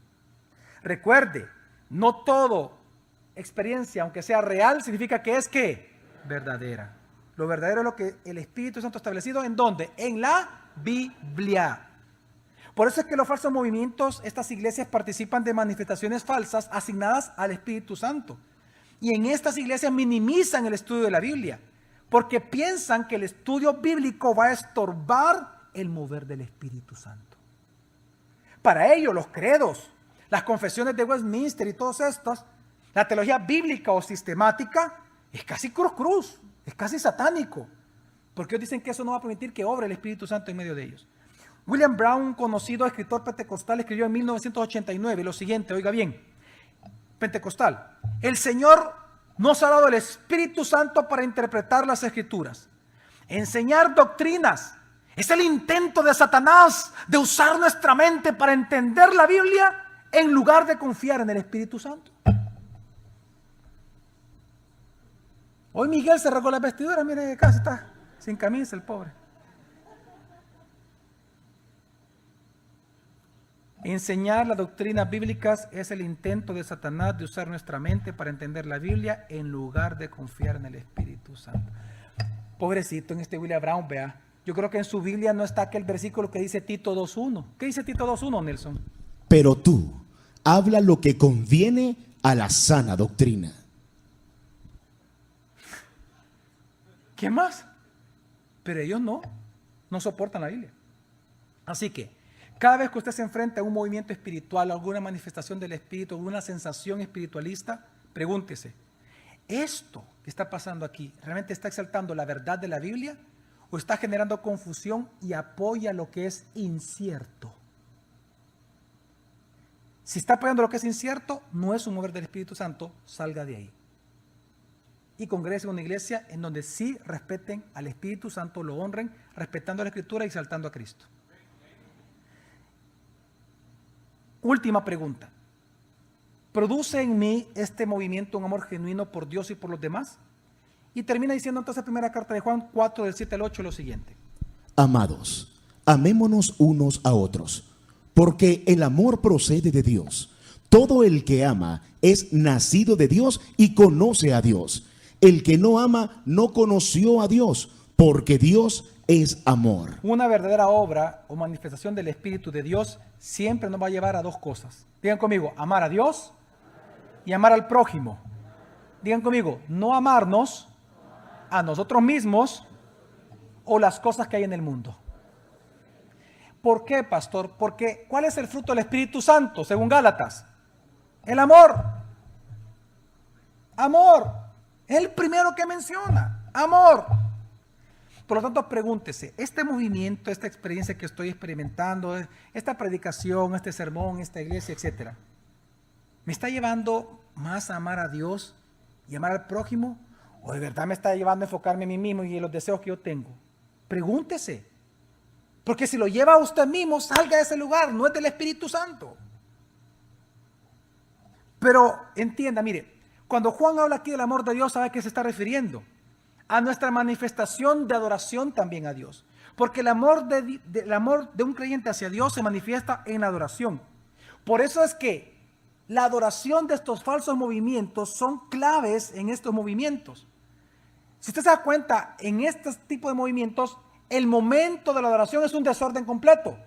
Recuerde, no todo experiencia, aunque sea real, significa que es ¿qué? Verdadera. Lo verdadero es lo que el Espíritu Santo ha establecido. ¿En dónde? En la Biblia. Por eso es que los falsos movimientos, estas iglesias participan de manifestaciones falsas asignadas al Espíritu Santo. Y en estas iglesias minimizan el estudio de la Biblia, porque piensan que el estudio bíblico va a estorbar el mover del Espíritu Santo. Para ello, los credos, las confesiones de Westminster y todos estos, la teología bíblica o sistemática, es casi cruz, es casi satánico, porque ellos dicen que eso no va a permitir que obre el Espíritu Santo en medio de ellos. William Brown, un conocido escritor pentecostal, escribió en 1989 lo siguiente, oiga bien, pentecostal: el Señor nos ha dado el Espíritu Santo para interpretar las Escrituras, enseñar doctrinas. Es el intento de Satanás de usar nuestra mente para entender la Biblia en lugar de confiar en el Espíritu Santo. Hoy Miguel se rasgó las vestiduras, mire, casi está sin camisa el pobre. Enseñar las doctrinas bíblicas es el intento de Satanás de usar nuestra mente para entender la Biblia en lugar de confiar en el Espíritu Santo. Pobrecito en este William Brown, vea. Yo creo que en su Biblia no está aquel versículo que dice Tito 2.1. ¿Qué dice Tito 2.1, Nelson? Pero tú, habla lo que conviene a la sana doctrina. ¿Qué más? Pero ellos no soportan la Biblia. Así que, cada vez que usted se enfrenta a un movimiento espiritual, alguna manifestación del Espíritu, alguna sensación espiritualista, pregúntese, ¿esto que está pasando aquí realmente está exaltando la verdad de la Biblia o está generando confusión y apoya lo que es incierto? Si está apoyando lo que es incierto, no es un mover del Espíritu Santo, salga de ahí. Y congrese en una iglesia en donde sí respeten al Espíritu Santo, lo honren, respetando la Escritura y exaltando a Cristo. Última pregunta. ¿Produce en mí este movimiento un amor genuino por Dios y por los demás? Y termina diciendo entonces la primera carta de Juan 4, del 7 al 8, lo siguiente. Amados, amémonos unos a otros, porque el amor procede de Dios. Todo el que ama es nacido de Dios y conoce a Dios. El que no ama no conoció a Dios, porque Dios es amor. Una verdadera obra o manifestación del Espíritu de Dios siempre nos va a llevar a dos cosas. Digan conmigo, amar a Dios y amar al prójimo. Digan conmigo, no amarnos a nosotros mismos o las cosas que hay en el mundo. ¿Por qué, pastor? Porque ¿cuál es el fruto del Espíritu Santo según Gálatas? El amor. Amor. Es el primero que menciona. Amor. Por lo tanto, pregúntese, este movimiento, esta experiencia que estoy experimentando, esta predicación, este sermón, esta iglesia, etcétera, ¿me está llevando más a amar a Dios y amar al prójimo? ¿O de verdad me está llevando a enfocarme en mí mismo y en los deseos que yo tengo? Pregúntese. Porque si lo lleva a usted mismo, salga de ese lugar, no es del Espíritu Santo. Pero entienda, mire, cuando Juan habla aquí del amor de Dios, ¿sabe a qué se está refiriendo? A nuestra manifestación de adoración también a Dios. Porque el amor de un creyente hacia Dios se manifiesta en la adoración. Por eso es que la adoración de estos falsos movimientos son claves en estos movimientos. Si usted se da cuenta, en este tipo de movimientos, el momento de la adoración es un desorden completo.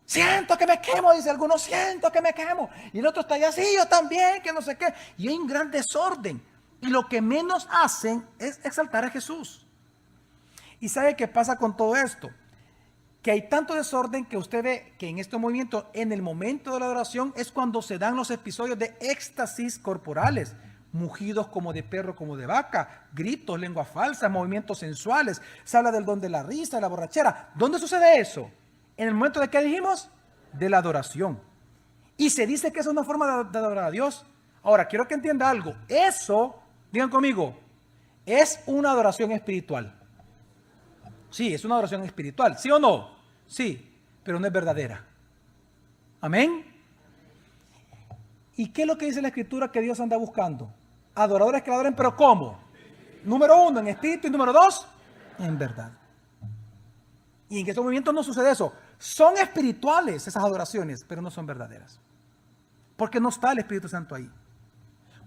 Siento que me quemo, dice alguno, siento que me quemo. Y el otro está allá, sí, yo también, que no sé qué. Y hay un gran desorden. Y lo que menos hacen es exaltar a Jesús. ¿Y sabe qué pasa con todo esto? Que hay tanto desorden que usted ve que en este movimiento, en el momento de la adoración, es cuando se dan los episodios de éxtasis corporales. Mugidos como de perro, como de vaca, gritos, lengua falsa, movimientos sensuales. Se habla del don de la risa, de la borrachera. ¿Dónde sucede eso? En el momento de ¿qué dijimos? De la adoración. Y se dice que es una forma de adorar a Dios. Ahora, quiero que entienda algo. Eso, digan conmigo, es una adoración espiritual. Sí, es una adoración espiritual. ¿Sí o no? Sí, pero no es verdadera. Amén. ¿Y qué es lo que dice la Escritura que Dios anda buscando? Adoradores que adoren, pero ¿cómo? Número 1, en espíritu, y número 2, en verdad. Y en estos movimientos no sucede eso. Son espirituales esas adoraciones, pero no son verdaderas. Porque no está el Espíritu Santo ahí.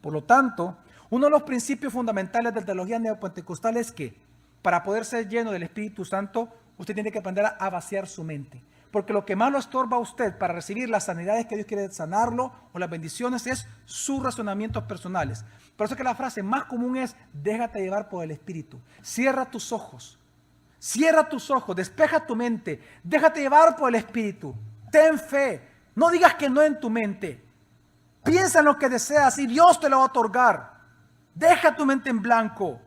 Por lo tanto, uno de los principios fundamentales de la teología neopentecostal es que para poder ser lleno del Espíritu Santo, usted tiene que aprender a vaciar su mente. Porque lo que más lo estorba a usted para recibir las sanidades que Dios quiere sanarlo o las bendiciones es sus razonamientos personales. Por eso es que la frase más común es, déjate llevar por el Espíritu. Cierra tus ojos, despeja tu mente, déjate llevar por el Espíritu. Ten fe, no digas que no en tu mente. Piensa en lo que deseas y Dios te lo va a otorgar. Deja tu mente en blanco.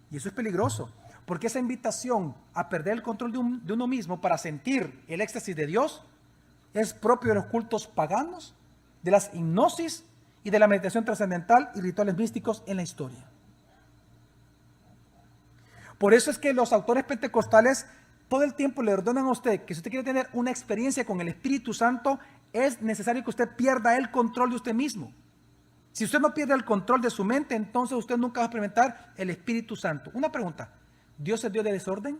Y eso es peligroso. Porque esa invitación a perder el control de uno mismo para sentir el éxtasis de Dios es propio de los cultos paganos, de las hipnosis y de la meditación trascendental y rituales místicos en la historia. Por eso es que los autores pentecostales todo el tiempo le ordenan a usted que si usted quiere tener una experiencia con el Espíritu Santo, es necesario que usted pierda el control de usted mismo. Si usted no pierde el control de su mente, entonces usted nunca va a experimentar el Espíritu Santo. Una pregunta. ¿Dios es Dios de desorden?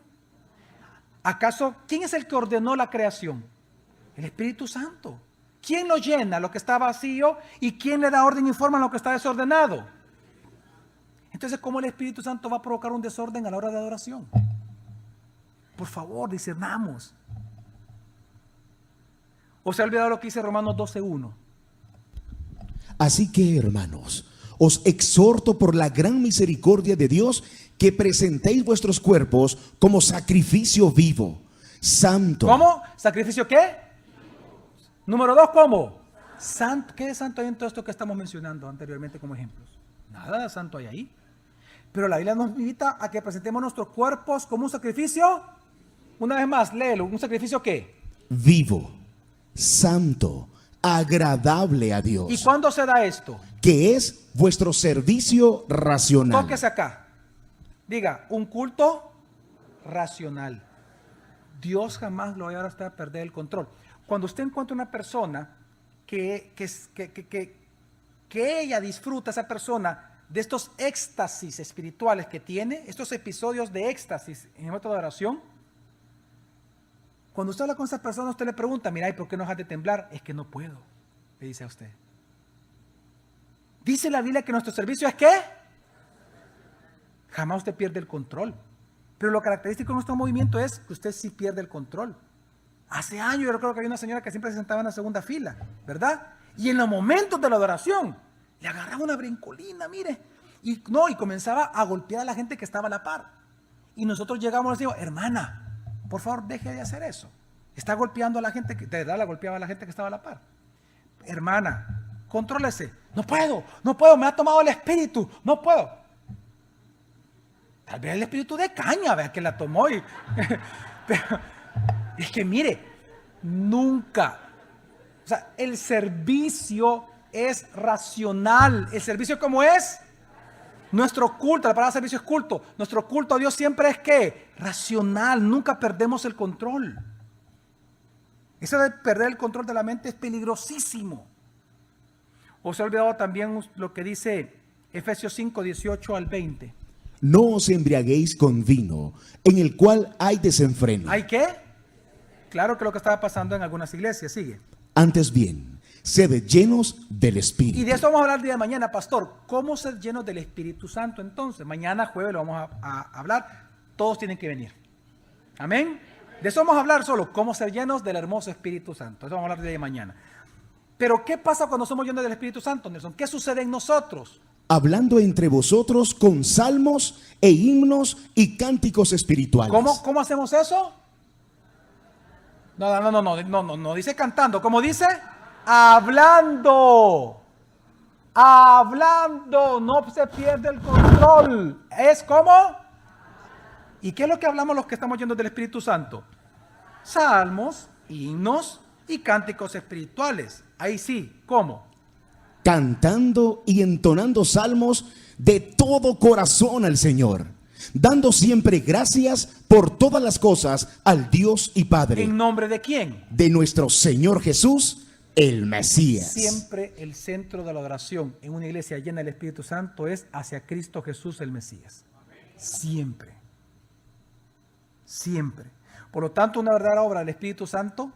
¿Acaso quién es el que ordenó la creación? El Espíritu Santo. ¿Quién lo llena lo que está vacío? ¿Y quién le da orden y forma a lo que está desordenado? Entonces, ¿cómo el Espíritu Santo va a provocar un desorden a la hora de adoración? Por favor, discernamos. ¿O se ha olvidado lo que dice Romanos 12:1? Así que, hermanos, os exhorto por la gran misericordia de Dios que presentéis vuestros cuerpos como sacrificio vivo, santo. ¿Cómo? ¿Sacrificio qué? Número 2, ¿cómo? Santo. ¿Qué de santo hay en todo esto que estamos mencionando anteriormente como ejemplos? Nada de santo hay ahí. Pero la Biblia nos invita a que presentemos nuestros cuerpos como un sacrificio. Una vez más, léelo. ¿Un sacrificio qué? Vivo, santo, agradable a Dios. ¿Y cuándo se da esto? Que es vuestro servicio racional. Tóquese acá. Diga, un culto racional. Dios jamás lo va a llevar a usted a perder el control. Cuando usted encuentra una persona que ella disfruta, esa persona, de estos éxtasis espirituales que tiene, estos episodios de éxtasis en el método de oración, cuando usted habla con esa persona, usted le pregunta, mira, ¿y por qué no dejas de temblar? Es que no puedo, le dice a usted. Dice la Biblia que nuestro servicio es ¿qué? Jamás usted pierde el control. Pero lo característico de nuestro movimiento es que usted sí pierde el control. Hace años yo recuerdo que había una señora que siempre se sentaba en la segunda fila, ¿verdad? Y en los momentos de la adoración, le agarraba una brincolina, mire. Y comenzaba a golpear a la gente que estaba a la par. Y nosotros llegamos y le decimos, hermana, por favor, deje de hacer eso. Está golpeando a la gente, de verdad la golpeaba a la gente que estaba a la par. Hermana, contrólese. No puedo, me ha tomado el espíritu, no puedo. Tal vez el espíritu de caña, vea que la tomó y... Pero es que mire, nunca. O sea, el servicio es racional. ¿El servicio cómo es? Nuestro culto, la palabra servicio es culto. Nuestro culto a Dios siempre es ¿qué? Racional. Nunca perdemos el control. Eso de perder el control de la mente es peligrosísimo. ¿O se ha olvidado también lo que dice Efesios 5, 18 al 20? No os embriaguéis con vino, en el cual hay desenfreno. ¿Hay qué? Claro que lo que estaba pasando en algunas iglesias. Sigue. Antes bien, sed llenos del Espíritu. Y de eso vamos a hablar el día de mañana, pastor. ¿Cómo ser llenos del Espíritu Santo entonces? Mañana jueves lo vamos a hablar. Todos tienen que venir. Amén. De eso vamos a hablar solo. Cómo ser llenos del hermoso Espíritu Santo. Eso vamos a hablar el día de mañana. Pero ¿qué pasa cuando somos llenos del Espíritu Santo, Nelson? ¿Qué sucede en nosotros? Hablando entre vosotros con salmos e himnos y cánticos espirituales. ¿Cómo hacemos eso? No dice cantando. ¿Cómo dice? Hablando. No se pierde el control. ¿Es cómo? ¿Y qué es lo que hablamos los que estamos yendo del Espíritu Santo? Salmos, himnos y cánticos espirituales. Ahí sí, ¿cómo? Cantando y entonando salmos de todo corazón al Señor, dando siempre gracias por todas las cosas al Dios y Padre. ¿En nombre de quién? De nuestro Señor Jesús, el Mesías. Siempre el centro de la adoración en una iglesia llena del Espíritu Santo es hacia Cristo Jesús, el Mesías. Siempre. Siempre. Por lo tanto, una verdadera obra del Espíritu Santo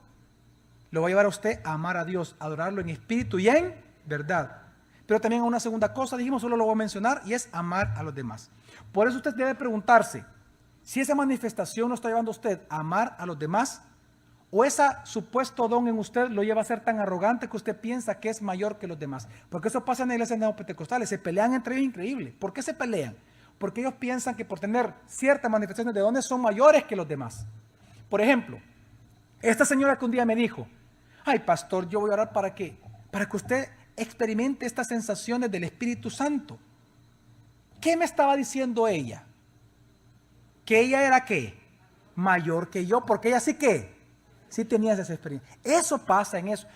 lo va a llevar a usted a amar a Dios, a adorarlo en espíritu y en verdad. Pero también una segunda cosa, dijimos, solo lo voy a mencionar, y es amar a los demás. Por eso usted debe preguntarse, si esa manifestación lo está llevando a usted a amar a los demás, o ese supuesto don en usted lo lleva a ser tan arrogante que usted piensa que es mayor que los demás. Porque eso pasa en las iglesias neopentecostales, se pelean entre ellos, increíble. ¿Por qué se pelean? Porque ellos piensan que por tener ciertas manifestaciones de dones son mayores que los demás. Por ejemplo, esta señora que un día me dijo, ay pastor, yo voy a orar para que usted experimente estas sensaciones del Espíritu Santo. ¿Qué me estaba diciendo ella? Que ella era ¿qué? Mayor que yo, porque ella sí que sí tenía esa experiencia. Eso pasa en eso.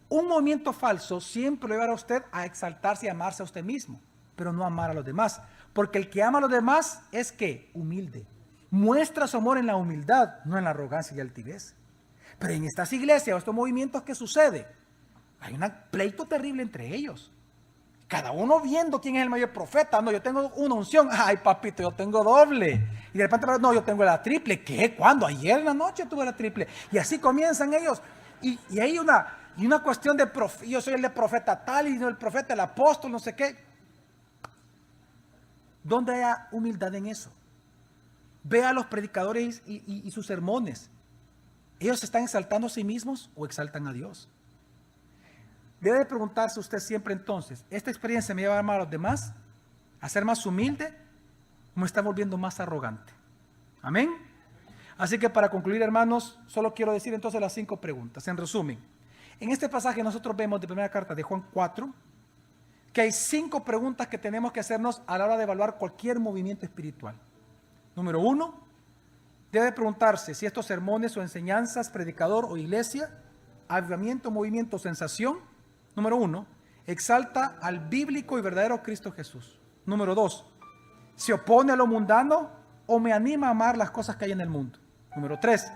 Un movimiento falso siempre lo llevará a usted a exaltarse y amarse a usted mismo, pero no amar a los demás. Porque el que ama a los demás es ¿qué? Humilde. Muestra su amor en la humildad, no en la arrogancia y altivez. Pero en estas iglesias o estos movimientos, ¿qué sucede? Hay un pleito terrible entre ellos. Cada uno viendo quién es el mayor profeta. No, yo tengo una unción. Ay, papito, yo tengo doble. Y de repente, no, yo tengo la triple. ¿Qué? ¿Cuándo? Ayer en la noche tuve la triple. Y así comienzan ellos. Y hay una cuestión de yo soy el de profeta tal y no el profeta, el apóstol, no sé qué. ¿Dónde hay humildad en eso? Ve a los predicadores y sus sermones. ¿Ellos están exaltando a sí mismos o exaltan a Dios? Debe preguntarse usted siempre entonces, ¿esta experiencia me lleva a amar a los demás? ¿A ser más humilde? ¿O me está volviendo más arrogante? Amén. Así que para concluir, hermanos, solo quiero decir entonces las 5 preguntas. En resumen, en este pasaje nosotros vemos de primera carta de Juan 4, que hay 5 preguntas que tenemos que hacernos a la hora de evaluar cualquier movimiento espiritual. Número 1, debe preguntarse si estos sermones o enseñanzas, predicador o iglesia, avivamiento, movimiento, sensación. Número 1, exalta al bíblico y verdadero Cristo Jesús. Número 2, se opone a lo mundano o me anima a amar las cosas que hay en el mundo. Número 3,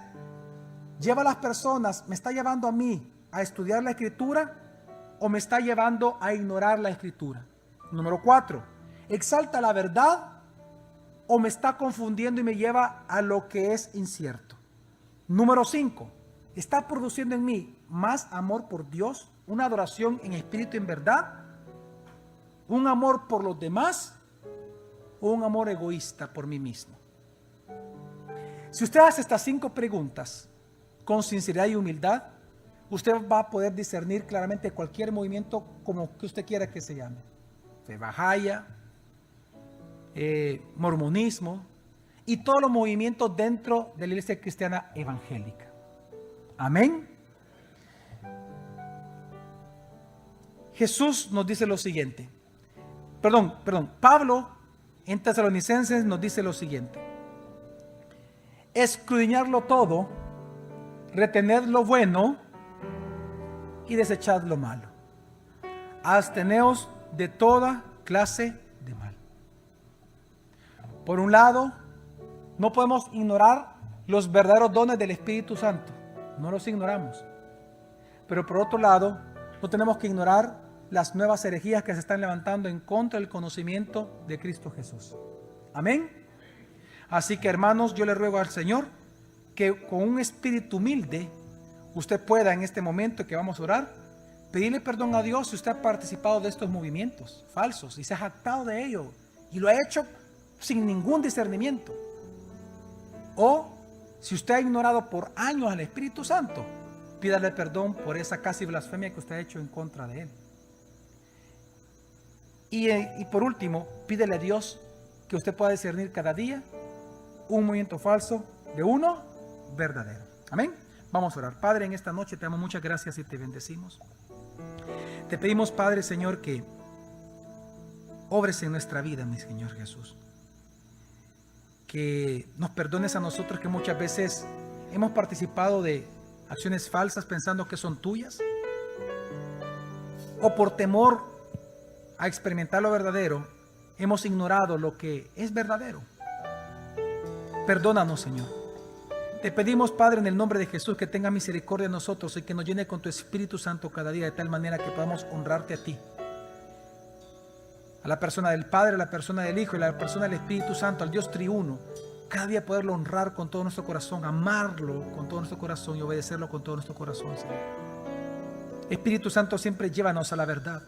lleva a las personas, me está llevando a mí a estudiar la Escritura o me está llevando a ignorar la Escritura. Número 4, exalta la verdad o me está confundiendo y me lleva a lo que es incierto. Número 5, está produciendo en mí más amor por Dios, una adoración en espíritu y en verdad, un amor por los demás o un amor egoísta por mí mismo. Si usted hace estas 5 preguntas con sinceridad y humildad, usted va a poder discernir claramente cualquier movimiento como que usted quiera que se llame. Fe Bahá'í, mormonismo y todos los movimientos dentro de la iglesia cristiana evangélica. Amén. Jesús nos dice lo siguiente. Pablo en Tesalonicenses nos dice lo siguiente: escudriñarlo todo, retened lo bueno y desechad lo malo. Absteneos de toda clase de mal. Por un lado, no podemos ignorar los verdaderos dones del Espíritu Santo. No los ignoramos. Pero por otro lado, no tenemos que ignorar las nuevas herejías que se están levantando en contra del conocimiento de Cristo Jesús. Amén. Así que, hermanos, yo le ruego al Señor que con un espíritu humilde usted pueda en este momento que vamos a orar pedirle perdón a Dios si usted ha participado de estos movimientos falsos y se ha jactado de ello y lo ha hecho sin ningún discernimiento. O si usted ha ignorado por años al Espíritu Santo, pídale perdón por esa casi blasfemia que usted ha hecho en contra de Él. Y por último, pídele a Dios que usted pueda discernir cada día un movimiento falso de uno verdadero. Amén. Vamos a orar. Padre, en esta noche te damos muchas gracias y te bendecimos. Te pedimos, Padre, Señor, que obres en nuestra vida, mi Señor Jesús. Que nos perdones a nosotros que muchas veces hemos participado de acciones falsas pensando que son tuyas, o por temor a experimentar lo verdadero, hemos ignorado lo que es verdadero. Perdónanos, Señor. Te pedimos, Padre, en el nombre de Jesús, que tenga misericordia de nosotros y que nos llene con tu Espíritu Santo cada día, de tal manera que podamos honrarte a ti, a la persona del Padre, a la persona del Hijo y a la persona del Espíritu Santo, al Dios triuno. Cada día poderlo honrar con todo nuestro corazón, amarlo con todo nuestro corazón y obedecerlo con todo nuestro corazón, Señor. Espíritu Santo, siempre llévanos a la verdad.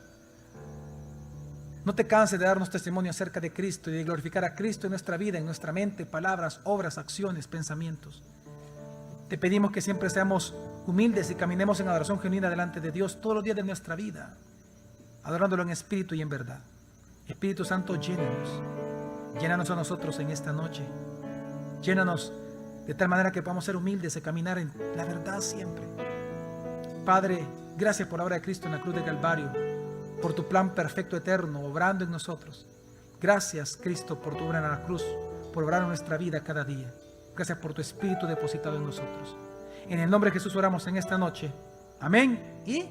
No te canses de darnos testimonio acerca de Cristo y de glorificar a Cristo en nuestra vida, en nuestra mente, palabras, obras, acciones, pensamientos. Te pedimos que siempre seamos humildes y caminemos en adoración genuina delante de Dios todos los días de nuestra vida, adorándolo en espíritu y en verdad. Espíritu Santo, llénanos a nosotros en esta noche. Llénanos de tal manera que podamos ser humildes y caminar en la verdad siempre. Padre, gracias por la obra de Cristo en la cruz de Calvario, por tu plan perfecto eterno, obrando en nosotros. Gracias, Cristo, por tu obra en la cruz, por obrar en nuestra vida cada día. Gracias por tu Espíritu depositado en nosotros. En el nombre de Jesús oramos en esta noche. Amén y